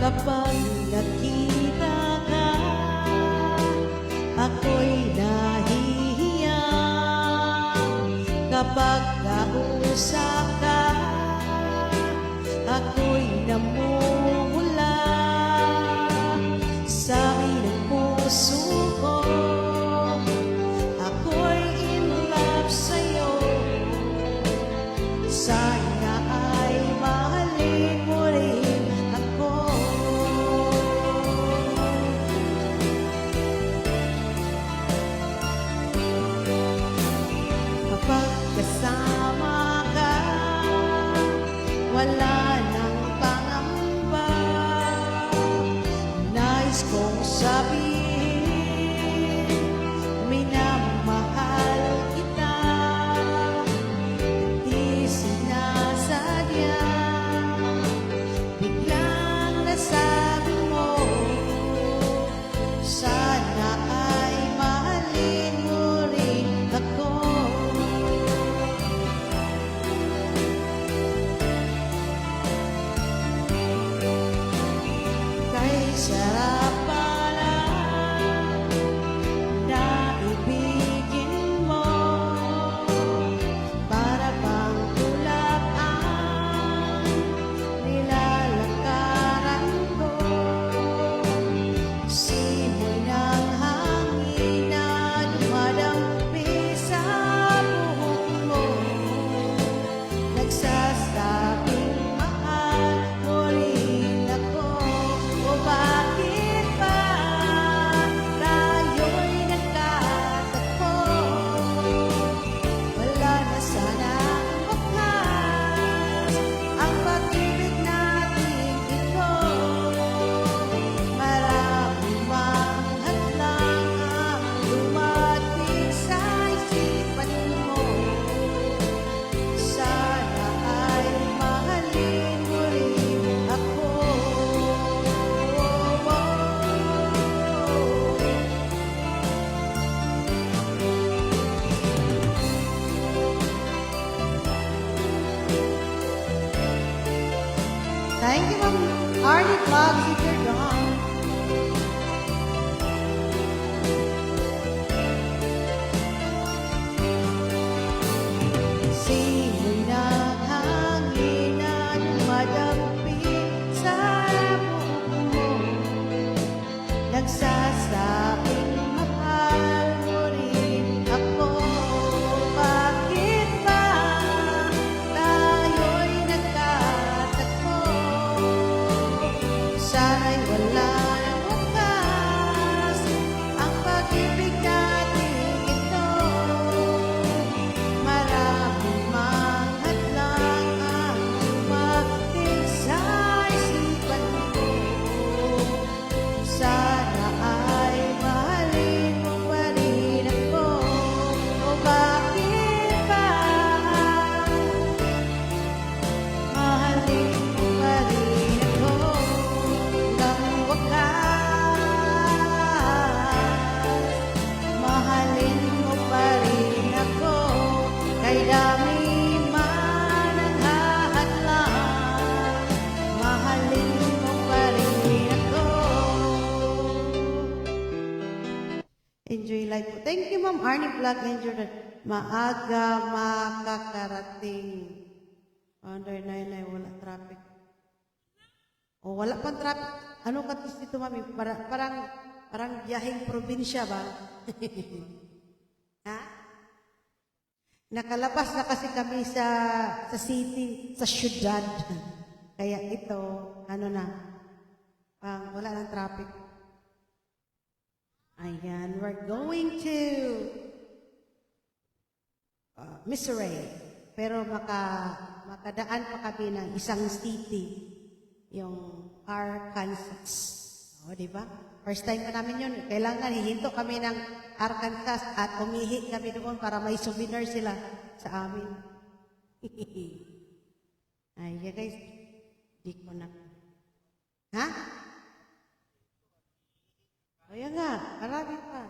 Kapag nakita ka, ako'y nahihiya. Kapag kausap ka, ako'y namumula. Sabi ng puso ko, ako'y in love sa'yo. Sana ay mahalin mo rin ako. Kapag kasama ka, wala nang pangamba. Nais kong sabihin, minamahal kita. Di sinasadya, biglang nasabi mo, sana ay mahalin mo rin ako. Kay sarap pala na ibigin mo, para bang tulak ang nilalakaran ko. Simoy ng hangin na dumadampi sa buhok mo, nagsasabing mahal mo rin ako. O bakit ba tayo'y nagkatagpo? Wala na sanang wakas ang pag-ibig natin ito. Maraming mang hadlang ang dumating sa isipan mo. Sana ay mahalin mo rin ako. Thank you, Ma'am Arnie Vlogs, if you're gone. Simoy ng hangin na dumadampi sa buhok mo, nagsasabing mahal mo rin ako. Bakit ba tayo'y nagkatagpo? Sana'y wala nang wakas ang pag-ibig natin ito. Maraming mang hadlang ang dumating sa isipan ko. Sana ay mahalin mo pa rin ako. O bakit ba mahalin mo pa rin ako hanggang wakas? Mahalin mo pa rin ako kay dami man ang hahadlang. Mahalin mo pa rin ako. Enjoy life po. Thank you, Ma'am Arnie Vlog. Enjoy na. Maaga makakarating. Under 9 wala traffic. O wala pang traffic. Ano katis dito, Mami? Parang biyaheng probinsya ba? Ha? Nakalabas na kasi kami sa city, sa syudad. Kaya ito, ano na, wala ng traffic. Ayan, we're going to Missouri. Pero makadaan pa kami ng isang city, yung Arkansas. O, di ba? First time pa namin yun. Kailangan hihinto kami ng Arkansas at umihi kami doon para may souvenir sila sa amin. Ay, guys, di ko na. Ha? Ayan nga, marami pa.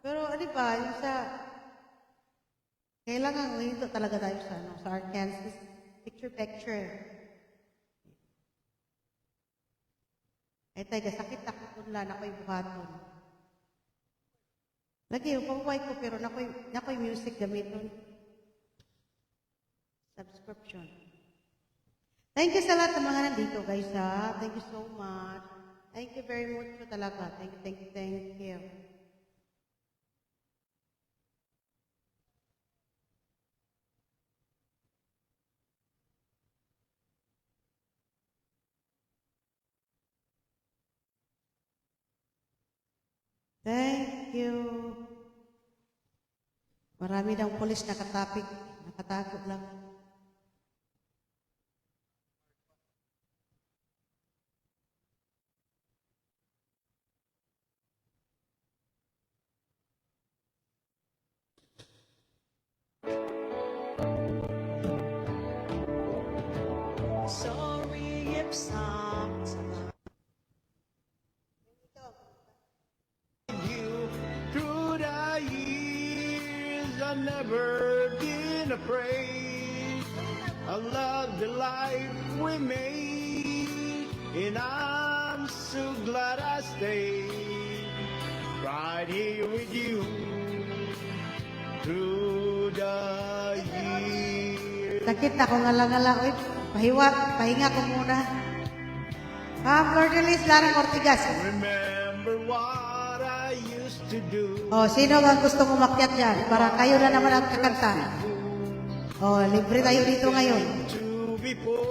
Pero ano ba, yung sa, kailangan hihinto talaga tayo sa Arkansas. Picture. Ay, tayo, sakit ako kung lang, ako'y buhaton. Lagi, pabuhay ko, pero nako'y music gamiton. Subscription. Thank you sa lahat ng mga nandito, guys, ha? Thank you so much. Thank you very much po talaga. Thank you. Thank you. Marami ng pulis nakatapik. Nakatago lang. Sorry if songs. You through the years, I've never been afraid. I love the life we made, and I'm so glad I stayed right here with you through the years. Sakit ako ngala-ngala. Uy, pahinga ko muna. Lord Elise, Larang Ortigas. Remember what I used to do. Oh, sino ang gusto umakyat dyan? Para kayo na naman ang kakanta. Oh, libre tayo dito ngayon. To be poor.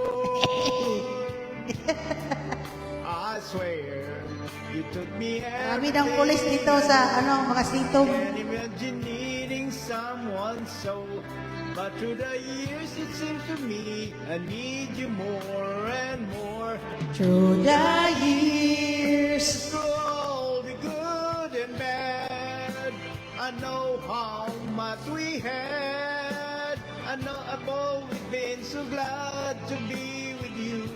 I swear you took me Marami ng pulis dito sa mga sitong. Can't imagine needing someone so. But through the years it seems to me I need you more and more. Through the years. Through all the good and bad, I know how much we had. I know I've always been so glad to be with you.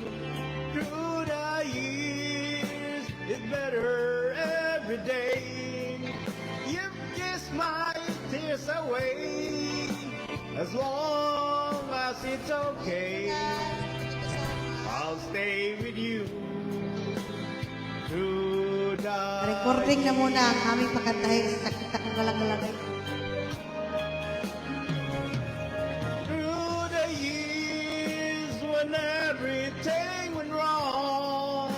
Through the years, it's better every day. You've kissed my tears away. As long as it's okay, I'll stay with you through the Recording na muna ang aming pakantahin. Sakit ako ngalang-ngalang. Through the years when everything went wrong,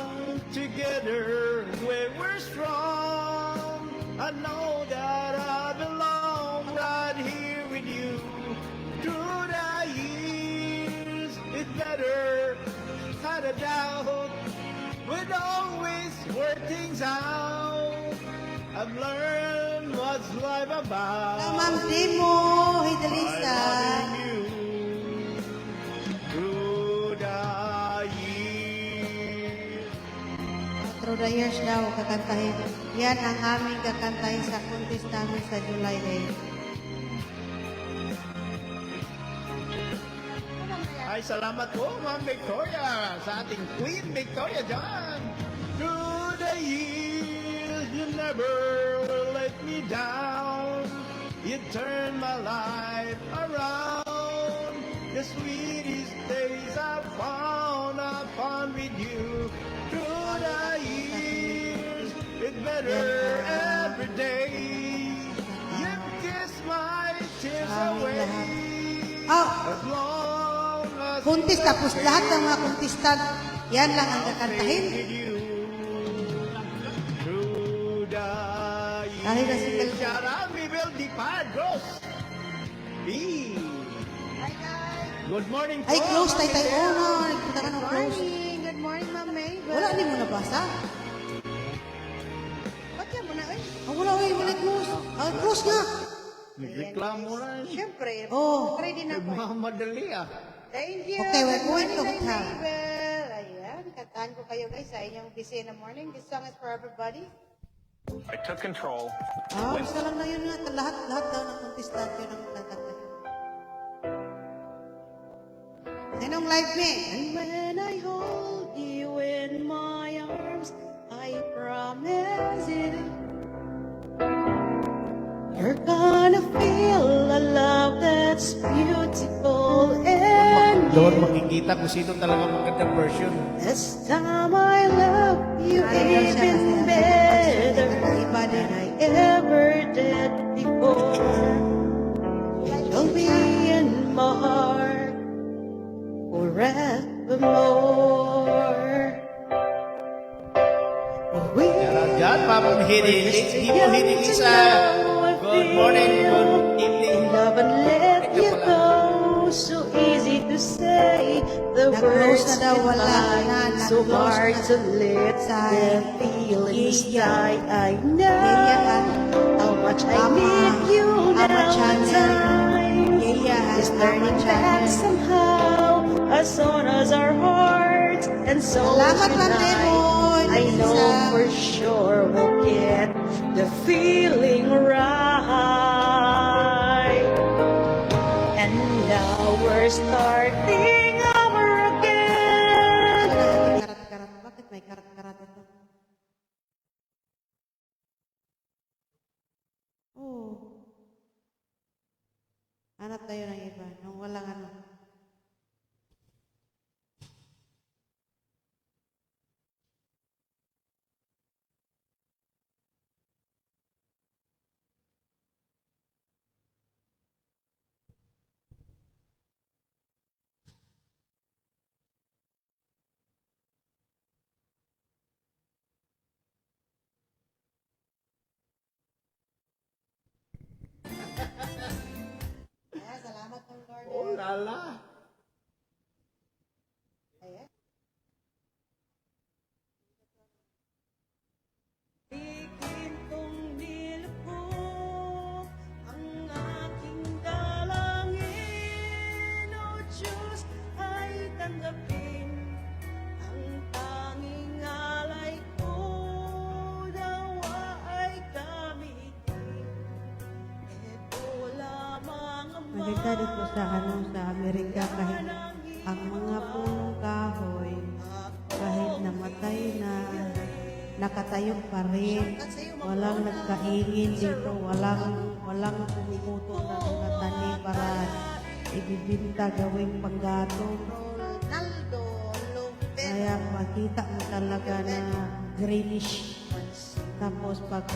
together we were strong. I know that I belong right here with you. Through the years, it's better, had a doubt. We'd always work things out. I've learned what's life about. Ma'am Demo, Hidelisa. I'm loving you through the years. Through the years daw, kakantahin. Yan ang aming kakantahin sa contest namin sa July 8. Ay, salamat po, Ma'am Victoria, sa ating Queen Victoria dyan. Through the years, you never will let me down. You turned my life around. The sweetest days I found with you. Through the years, it's better every day. You kiss my tears away. Oh, As long as contest tapos lahat ng mga contestant, yan lang ang kakantahin. with you through the Dahil na si years. Kel- Shout out, Mabel Di Padros. B. Good morning po. Ay, close tayo tayo. Oh, no, Ma'am nagpunta ka ng close. Good morning, Ma'am May. Wala, hindi mo nabasa. Ba't yan mo na, eh? Oh, wala, uy, nag-close. Close nga. Nagreklamo na. Siyempre, Oh. ready na po. Nagmamadali ah. Thank you. Okay, we're going to Good morning, tell. Mabel. Ayan, kataan ko kayo guys sa inyong busy in the morning. This song is for everybody. I took control. Isa lang na yun nga. Lahat daw ng contestant yun ang kanta. Sinong live me? And when I hold you in my arms, I promise you, you're gonna feel a love that's beautiful and Doon makikita kung sino talaga magandang version. this time I love you even better than I ever did before. You'll be in my heart forevermore. We Yan, Papa Hinilis. Di mo hinilisa. Good morning, good evening. love and let you go. So easy to say the Nag-close words na daw, wala goodbye. na, So nag-close hard na. to let the feelings die. I know how much I need you now. Time is turning back somehow, as soon as our hearts and souls Salamat, Ma'am unite. Demoy. I know Lisa. for sure we'll get the feeling right. And now we're starting over again. Karat-karat. Bakit may karat-karat ito? Oh. Hanap tayo ng iba. Nung walang ano. Salamat ng Lord. Oh, lala. Ayan. Tigil kong nilubog ang aking dalangin. O Diyos, ay tanggapin ang tanging alay ko. Nawa ay gamitin. Ito lamang ang Maganda dito sa sa Amerika kahit ang mga punong kahoy kahit namatay na nakatayo pa rin. Walang nagkaingin dito, walang pumuputo na mga tanim para ibibinta gawing panggatong. Ronaldo Lopez. Kaya makita mo talaga na greenish. Tapos pag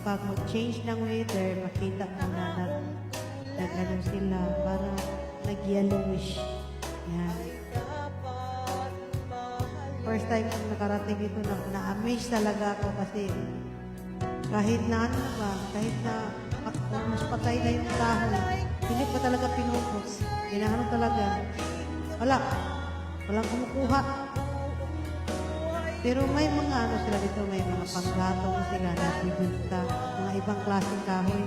mag-change ng weather, makita mo na nag-ano sila, para nag-yellowish. Yan. First time kong nakarating ito, na-amaze talaga ako kasi kahit na ano ba, kahit na almost patay na yung kahoy, hindi pa talaga pinupos. Ginaano talaga. Walang kumukuha. Pero may mga ano sila dito, may mga panggatong sila na bibinta, mga ibang klaseng kahoy.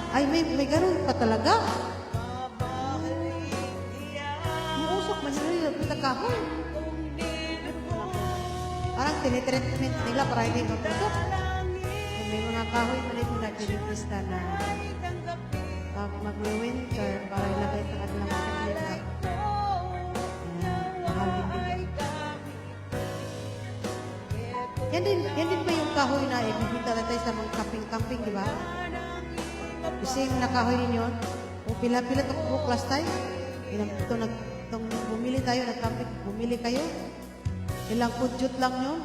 Ay, may ganun pa talaga. Muusok man nila yung kahoy. Parang tinitreatment nila para hindi matusok. May mga kahoy man ito na pinipista na pag mag-winter para ilagay sa kanilang kanila. Mahal din. Yan din ba yung kahoy na ibibinta natin sa mga camping-camping, di ba? Kasi yung nakahoy ninyo, o pila-pila ito book last time. Itong bumili tayo, nag-camping, bumili kayo. Ilang kudyot lang yun.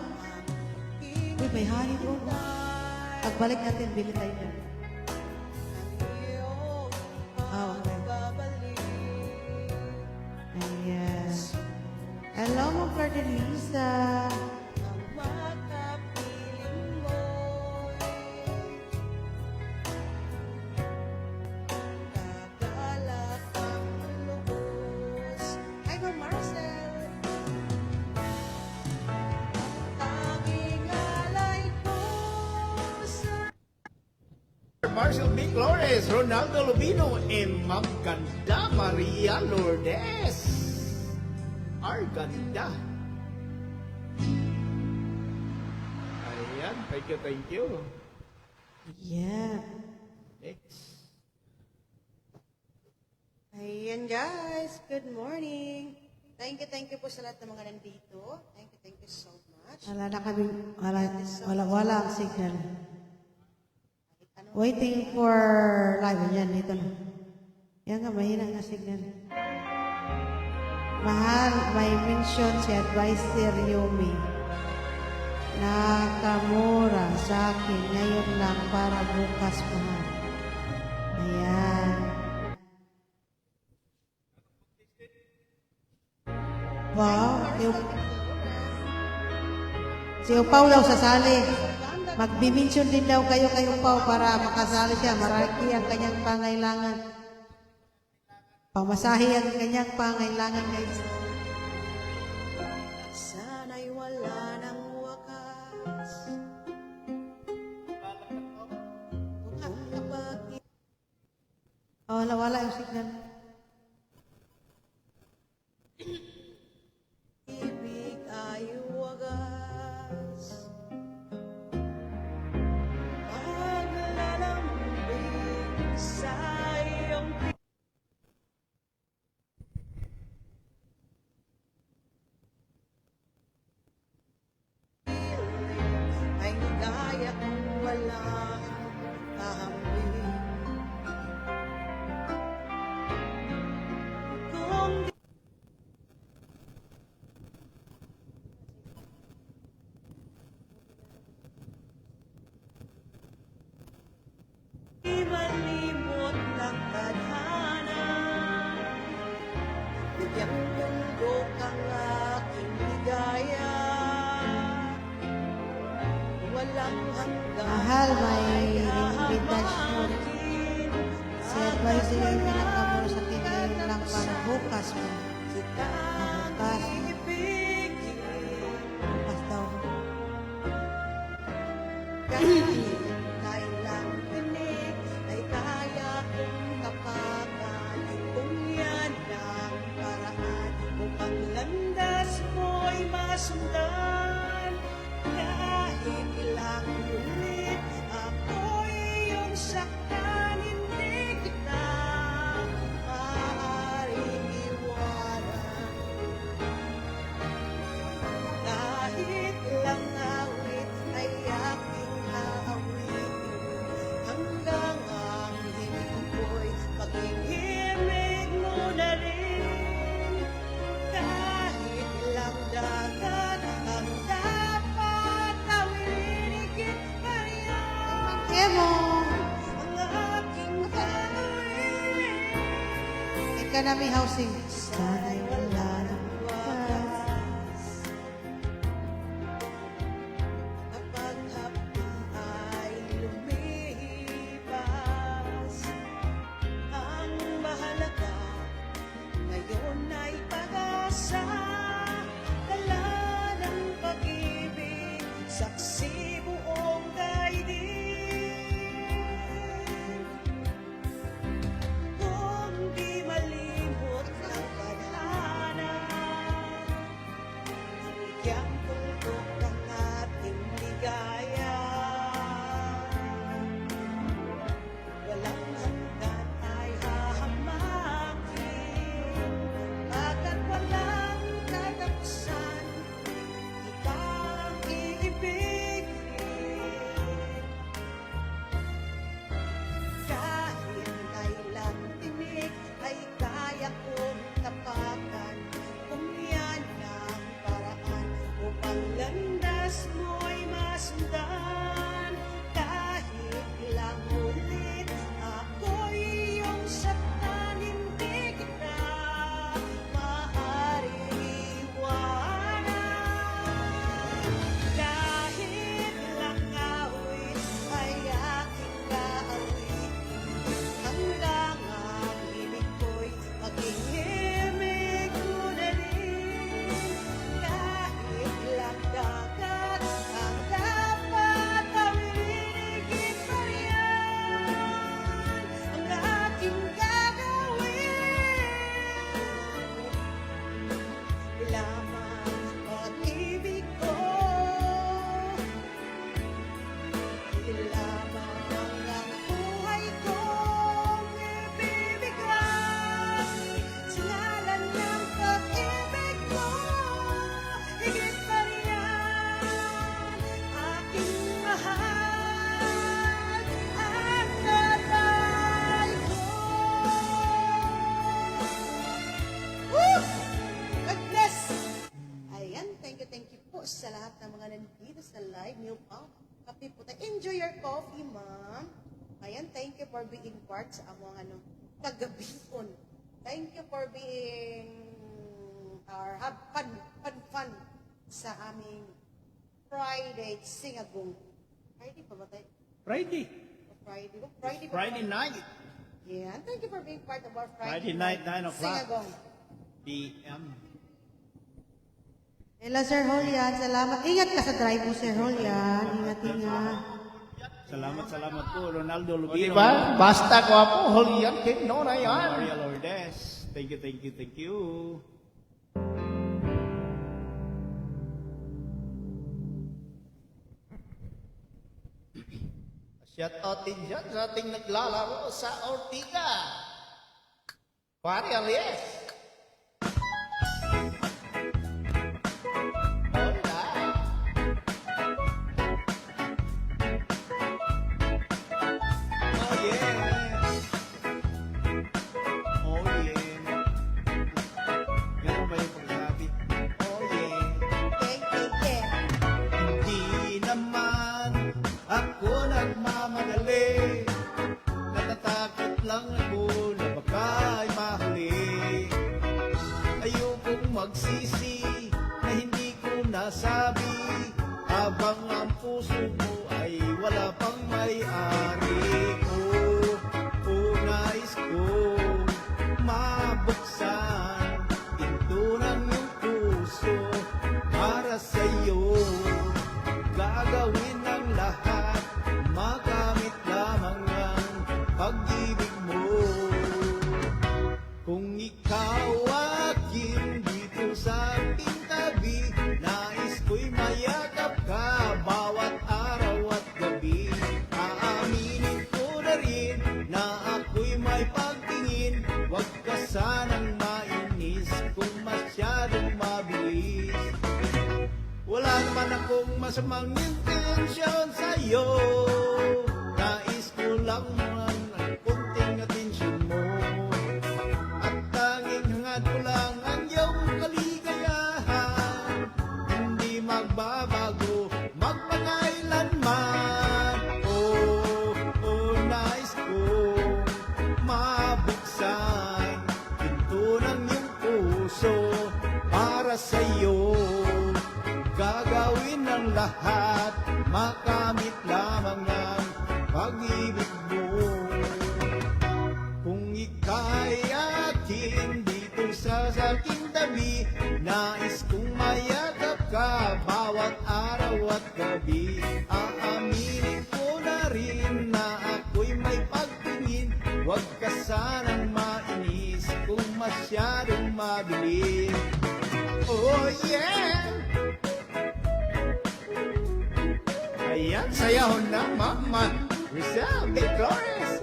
Uy, may honey doon. Pagbalik natin, bili tayo dyan. Okay. Ayan. Hello, Ma'am Flor Lisa. Hi, Ma'am Marcel. Marcel B. Flores, Ronaldo Lubino, Ma'am Ganda Maria Lourdes. Ganda. Ayan, thank you. Yeah. Next. Ayan guys, good morning. Thank you po sa lahat ng mga nandito. Thank you so much. Wala na kami, wala ang signal. Waiting for live. Yan, dito na. Yan nga, mahina nga signal. Mahal, may mention si Advisor Yumi. Nakamura sa akin ngayon lang para bukas mahal. Ayan. Wow, si Upaw daw sasali. Magbimension din daw kayo kay Upaw para makasali siya. Marami ang kanyang pangailangan. Pamasahe ang kanyang pangailangan, guys. Sana'y wala ng wakas. Wala yung signal. Ibig ay wagas. Paglalambing sa iyong piling ay gaya kung walang kahambing. Kung di malimot ng tadhana, bigyang mundo kang aking ligaya. Walang hanggang mahal, may invitation. Si Advisor yung pinakamura sa akin ngayon lang para bukas mo. Bukas. Bukas daw. Kailang pinig ay kaya kong kapagan. Kung yan ang paraan upang landas mo'y masundan. Kahit ilang ulit ako'y iyong saktan, hindi kita maaaring iwanan. Kahit ilang awit ay aking aawitin, hanggang ang himig ko'y pag-ibig mo na rin. Kahit ilang dagat ang dapat tawid, higit pa yan ang aking gagawin. Economy housing. Sana'y wala ng wakas. Kapag hapon ay lumipas, ang mahalaga ngayon ay pag-asa. Dala ng pag-ibig, saksi buong daigdig. Kung di malimot ng tadhana, bigyang tuldok ang ating ligaya. Walang hanggan ay hahamakin, pagkat walang katapusan, ibang iibigin. Kahit kailan tinig ay kaya kong tapakan. Kung yan ang paraan upang landas mo'y masundan. Kahit ilang ulit ako'y iyong saktan, hindi kita maaaring iwanan. Kahit ilang awit ay aking gaawitin, hanggang ang ibig ko'y maging himig mo na rin. Kahit ilang dagat ang dapat po sa lahat ng mga nandito sa live niyo. Kape po tayo. Enjoy your coffee, ma'am. Ayan, thank you for being part sa among kagabihon. Thank you for being have fun sa aming Friday singagong. Friday pa ba tayo? Friday. Friday night. Yeah, thank you for being part of our Friday night, 9 o'clock. Singagong. PM. Hello, Sir Julian. Salamat. Ingat ka sa drive mo, Sir Julian. Ingat. Salamat po, Ronaldo Lubino. Diba? Basta ko po, Julian, kay Nora yan. Maria Lourdes. Thank you. Shout out din dyan sa ating naglalaro sa Ortiga. Pare Alias. Hola. Oh yeah. Ganun ba yung pagsabi? Oh yeah. Thank you. Hindi naman ako nagmamadali. Natatakot lang ako na baka'y mahuli. Ayokong magsisi na hindi ko nasabi, habang ang puso mo ay wala pang may-ari. Nais ko mabuksan pinto ng iyong puso para sa'yo. Gagawin ang lahat, makamit lamang ang pag-ibig mo. Kung ikaw akin dito sa aking tabi, nais ko'y mayakap ka bawat araw at gabi. Aaminin ko na rin na ako'y may pagtingin, huwag ka sanang mainis kung masyadong mabilis. Wala naman akong masamang intensyon sa'yo, nais ko lang ang kunting atensyon mo, at tanging hangad ko lang ang iyong kaligayahan. Hindi magbabago magpakailanman. Nais kong mabuksan pinto ng iyong puso para sa'yo. Gagawin ang lahat, makamit lamang ang pag-ibig mo. Kung ika'y akin dito sa aking tabi, nais kong mayakap ka bawat araw at gabi. Aaminin ko na rin na ako'y may pagtingin, huwag ka sanang mainis kung masyadong mabilis. Oh yeah! Ayan, sayahon na, Mama Rizal Victorious.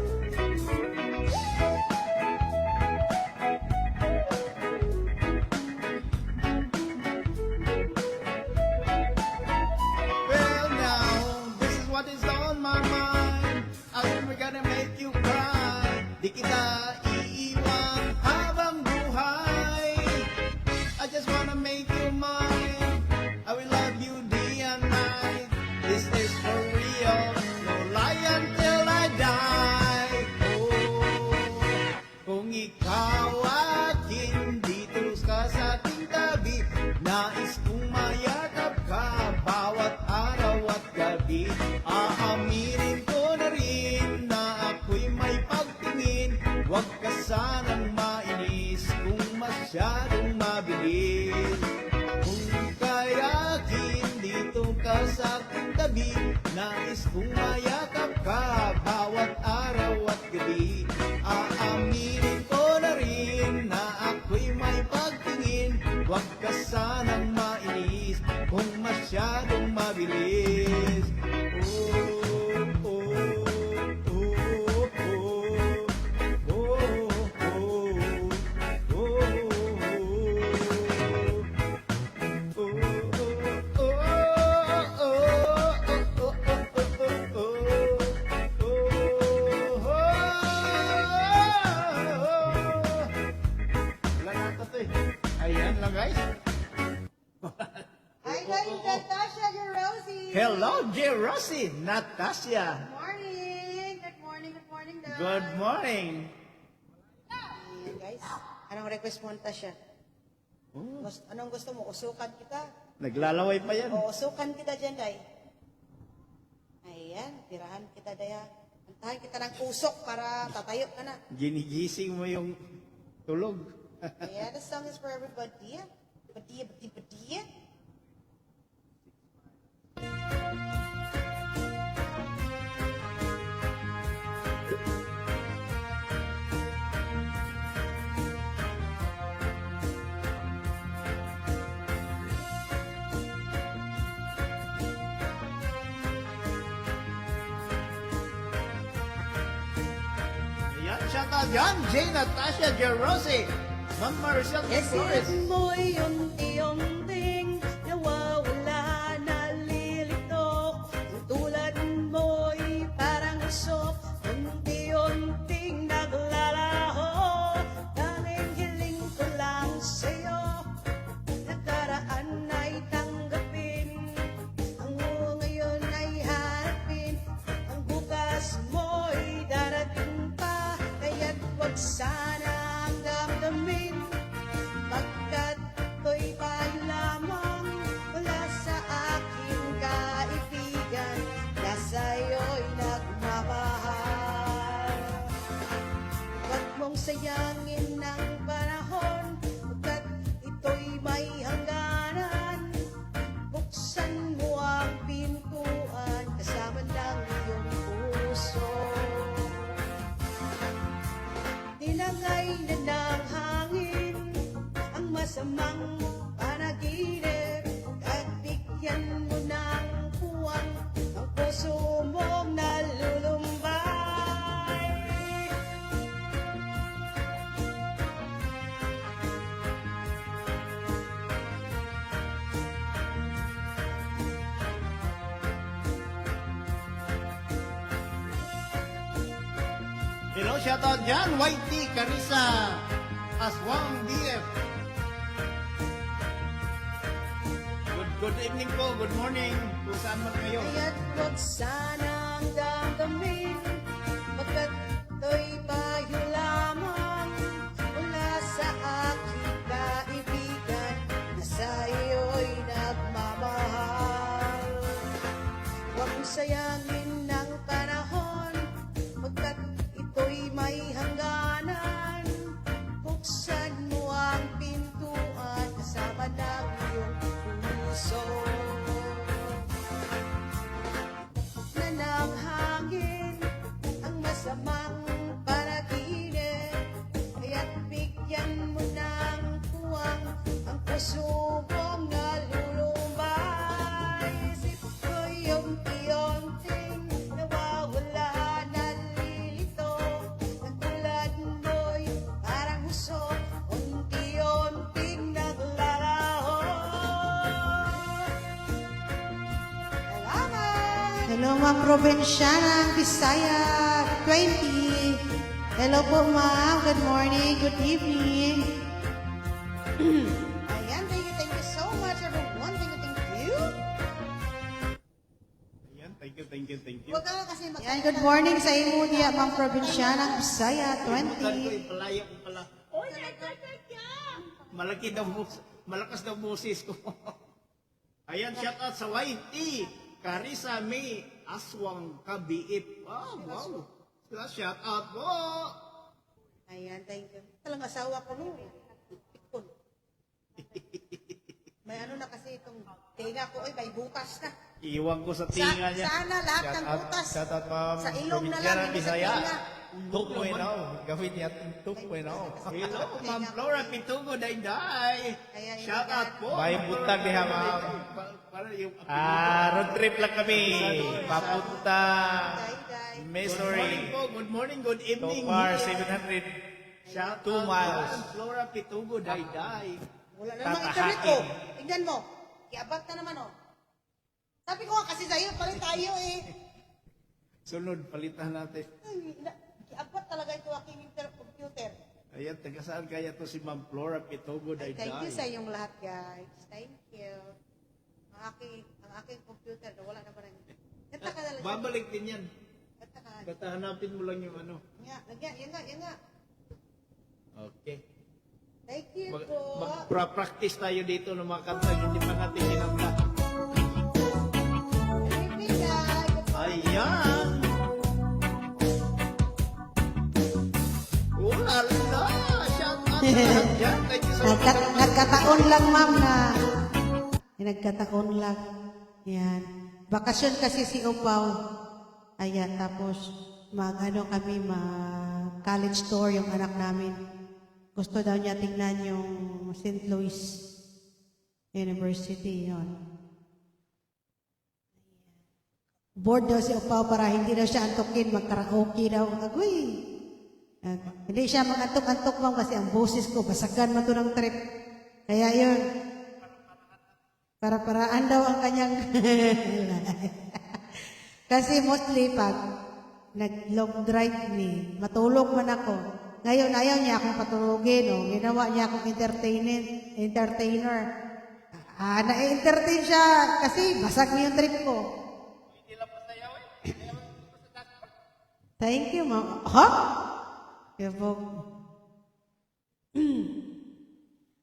Well now, this is what is on my mind. I'm gonna make you cry. Di kita iiwan habang buhay. I just wanna make you mine. I will love you day and night. This is for real, no lie until I die. Kung ikaw akin dito ka sa aking tabi, nais kong mayakap ka bawat araw at gabi. Aaminin ko na rin na ako'y may pagtingin, huwag ka sanang mainis kung masyadong mabilis. Kung kaya akin dito ka sa aking tabi, nais kong mayakap ka bawat araw at gabi. Aaminin ko na rin na ako'y may pagtingin, huwag ka sanang mainis kung masyadong mabilis. Ayan lang guys. kay Natasha Rosie. Hello, J. Rossi, Natasha. Good morning. Good morning. Good morning, daw. Good morning. Ayan, guys. Anong request mo, Tasha? Anong gusto mo? Usukan kita? Naglalaway pa yan. O, usukan kita dyan, day. Ayan, tirahan kita, daya. Antahan kita ng usok para tatayo ka na. Ginigising mo yung tulog. Ayan, the song is for everybody. Badia. Ayan, shout out yan, J. Natasha, J. Rossi. Ma'am Maricel de Flores. Isip mo'y unti-unting nawawala, nalilito. Ang tulad mo'y parang usok, unti-unting naglalaho. Tanging hiling ko lang sa'yo, nakaraan ay tanggapin. Ang ngayon ay harapin, ang bukas mo'y darating pa. Kaya't wag sanang damdamin, pagkat to'y bahay lamang mula sa aking kaibigan na sa'yo'y nagmamahal. Huwag mong sayangin ang panahon, pagkat ito'y may hangganan. Buksan mo ang pintuan kasama ng iyong puso. Tinangay na ng hangin ang masamang panaginip at bigyan mo ng puwang ang puso mong nalulumbay. Hello, shout out dyan, YT, Carissa, Aswang, DF. Good evening po, good morning. Kung saan man kayo. Kaya't huwag sanang damdamin, pagkat to'y payo lamang mula sa aking kaibigan na sa'yo'y nagmamahal. Huwag mong sayangin ng panahon, pagkat ito'y may hangganan. Buksan mo ang pintuan kasama ng iyong puso. Na ng hangin ang masamang panaginip, kaya't bigyan mo ng puwang ang puso mong nalulumbay. Isip ko'y unti-unting nawawala, nalilito. Ang tulad mo'y parang usok, unti-unting naglalaho. Salamat! Hello, Ma'am Provinciana, Bisaya 20. Hello po, Ma'am. Good morning. Good evening. Ayan, thank you so much, everyone. Thank you. Ayan, thank you. Huwag ka kasi Yan, good morning sa imo diya, Ma'am Provinciana, Bisaya Kalimutan ko 20. yung palaya ko pala. Malaki daw malakas daw boses ko. Ayan, shout out sa YT, Carissa May, Aswang Kabiit. Wow. Shout out po. Ayan, thank you. Talang asawa ko no. Pikon. May ano na kasi itong tinga ko, may butas na. Iwan ko sa tinga niya. Sana lahat ng butas. Shout out, Ma'am. Sa ilong na Provinciana, lang, hindi sa Bisaya. tinga. 2.0. Gawin niya 2.0. Hello, Ma'am Flora Pitugo, Dayday. Ayan, Shout out po. May buntag diha, ma'am. Para yung Road trip lang kami. Papunta Day-day. Missouri. Good morning, good So evening. far, 700. Shout 2 out, miles. Ma'am Flora Pitugo, Dayday. Wala na namang Tatahakin. internet ko. Tingnan mo. Kiabat na naman oh. Sabi ko nga kasi sa'yo, palit tayo eh. Sunod, palitan natin. Kiabat talaga ito aking computer. Ayan, taga saan kaya to si Ma'am Flora Pitugo, Ay, Dayday? thank you sa inyong lahat, guys. Thank you. Mga aking computer, wala na ba rin? Kanta ka na lang. Babalik din yan. Kanta ka. Basta hanapin mo lang yung ano. Yan nga. Okay. Thank you po. Mag-practice tayo dito ng mga kanta yung hindi pa natin kinanta. Ayan! Oh la la! Shout out sa lahat dyan. Thank you so much. Nagkataon lang, ma'am, na nagkataon lang. Yan. Bakasyon kasi si Upaw. Ayan, tapos kami, college tour yung anak namin. Gusto daw niya tingnan yung St. Louis University, yon. Bored daw si Upaw para hindi daw siya antukin, mag-karaoke daw. Agoy! Hindi siya mag-antok-antok bang kasi ang boses ko, basagan man to ng trip. Kaya yun, para-paraan daw ang kanyang kasi mostly pag nag-long drive ni, matulog man ako. Ngayon, ayaw niya akong patulogin, no? Ginawa niya akong entertainer. Na-entertain siya kasi basag niya yung trip ko. Thank you, ma'am. Ha?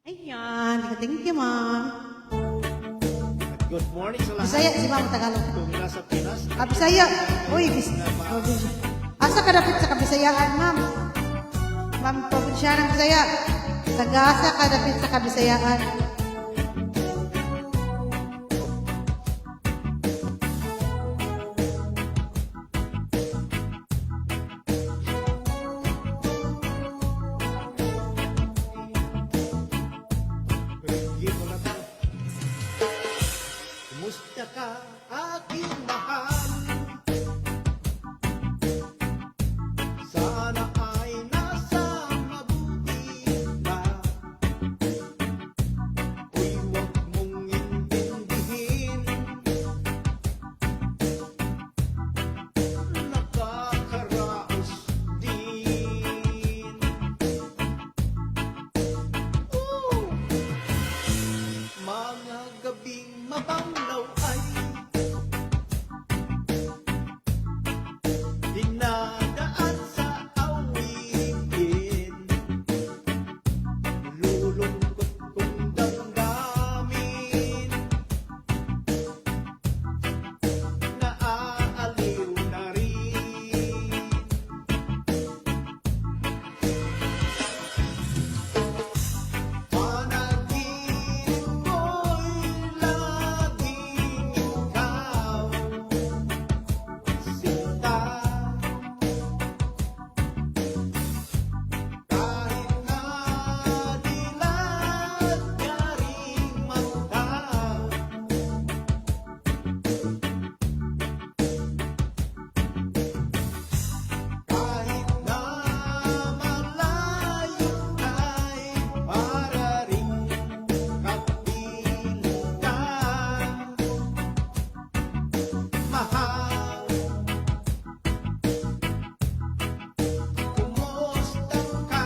Ayan. Thank you, ma'am. Good morning sa lahat. Bisaya, si ma'am Tagalog. Kung nasa Pinas. Bisaya. Uy, asa ka dapit sa Kabisayaan, ma'am? Ma'am, probinsya ng Bisaya. Tagasa ka dapit sa Kabisayaan. Kumusta ka, aking mahal? Sana ay nasa mabuti ka. Uy, huwag mong intindihin. Nakakaraos din. Mga gabing mabanglaw ay dinadaan sa awitin. Lulungkot kong damdamin, naaaliw na rin. Panaginip ko'y laging ikaw, sinta. Kahit na dilat ka ring mata, kahit na malayo ay para ring kapiling ka, mahal. Kumusta ka?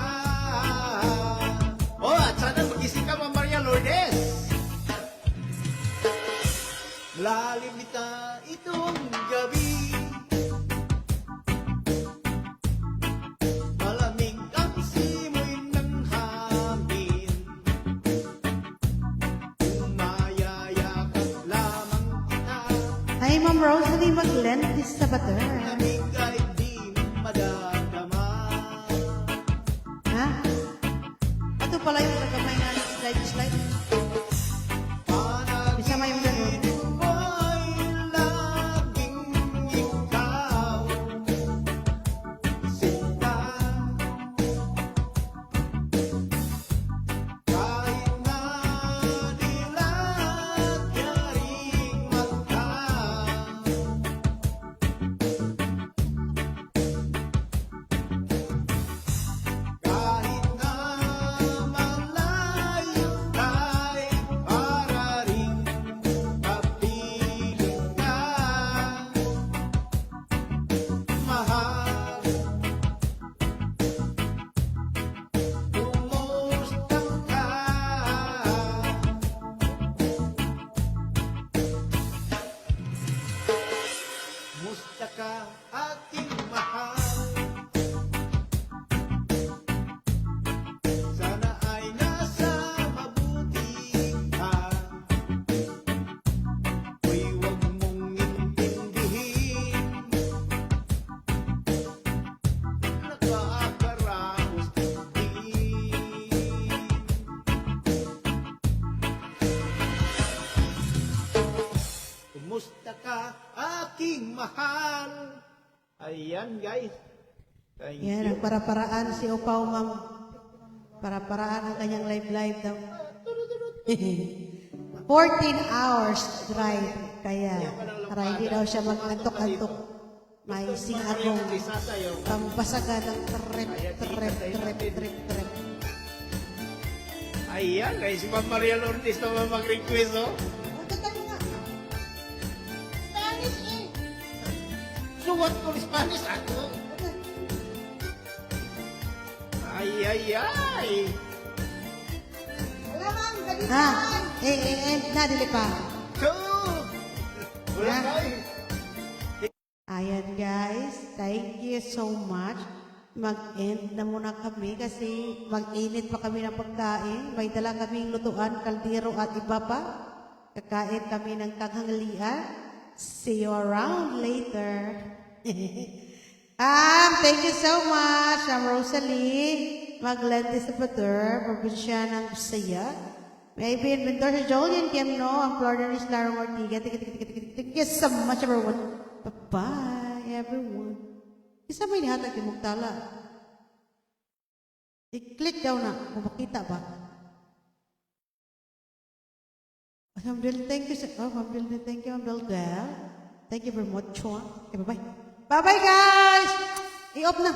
Oh, at sana magising ka, Ma'am Maria Lourdes. Lalimita itong gabi, malamig ang simoy ng hangin. Umayayakap lamang kita, Ay, Ma'am Rosalie, mag-lend this sa butter. lamig ay di madadama. Ha? Ito pala yung nagamay na slide. Bisa may yung ganun. Ko'y laging ikaw, sinta. Kahit na dilat ka ring mata, kahit na malayo ka Kumusta ka, aking mahal? Ayan, guys. Thank Yan, you. ang para-paraan si Opaw, ma'am. Para-paraan ang kanyang live daw. 14 hours drive. Kaya, para hindi daw siya mag-antok-antok. May singatong Isa sa'yo. pambasagan ng trip. Ayan, ay si Ma'am Maria Lourdes naman mag-request, oh. Suwat ko Spanish ako. Ay. Ha? Nadili pa. Wala Ah. tayo. Ayan guys, thank you so much. Mag-end na muna kami kasi mag-init pa kami ng pagkain. May dala kaming lutuan, kaldero at iba pa. Kakain kami ng tanghalian. See you around later. Thank you so much. I'm Rosalie, Maglente Sabater, probinsya ng Bisaya. Maybe inventor sa Jolian Kiamno, ang Florida is Larong Ortiga. Thank you so much, everyone. Bye-bye, everyone. Isa may nihatag yung Mugtala. I-click daw na, kung makita ba. Ma'am Del, thank you. Ma'am Del, thank you, Ma'am Del. Thank you very much. Okay, bye-bye. Bye-bye, guys! I-off na.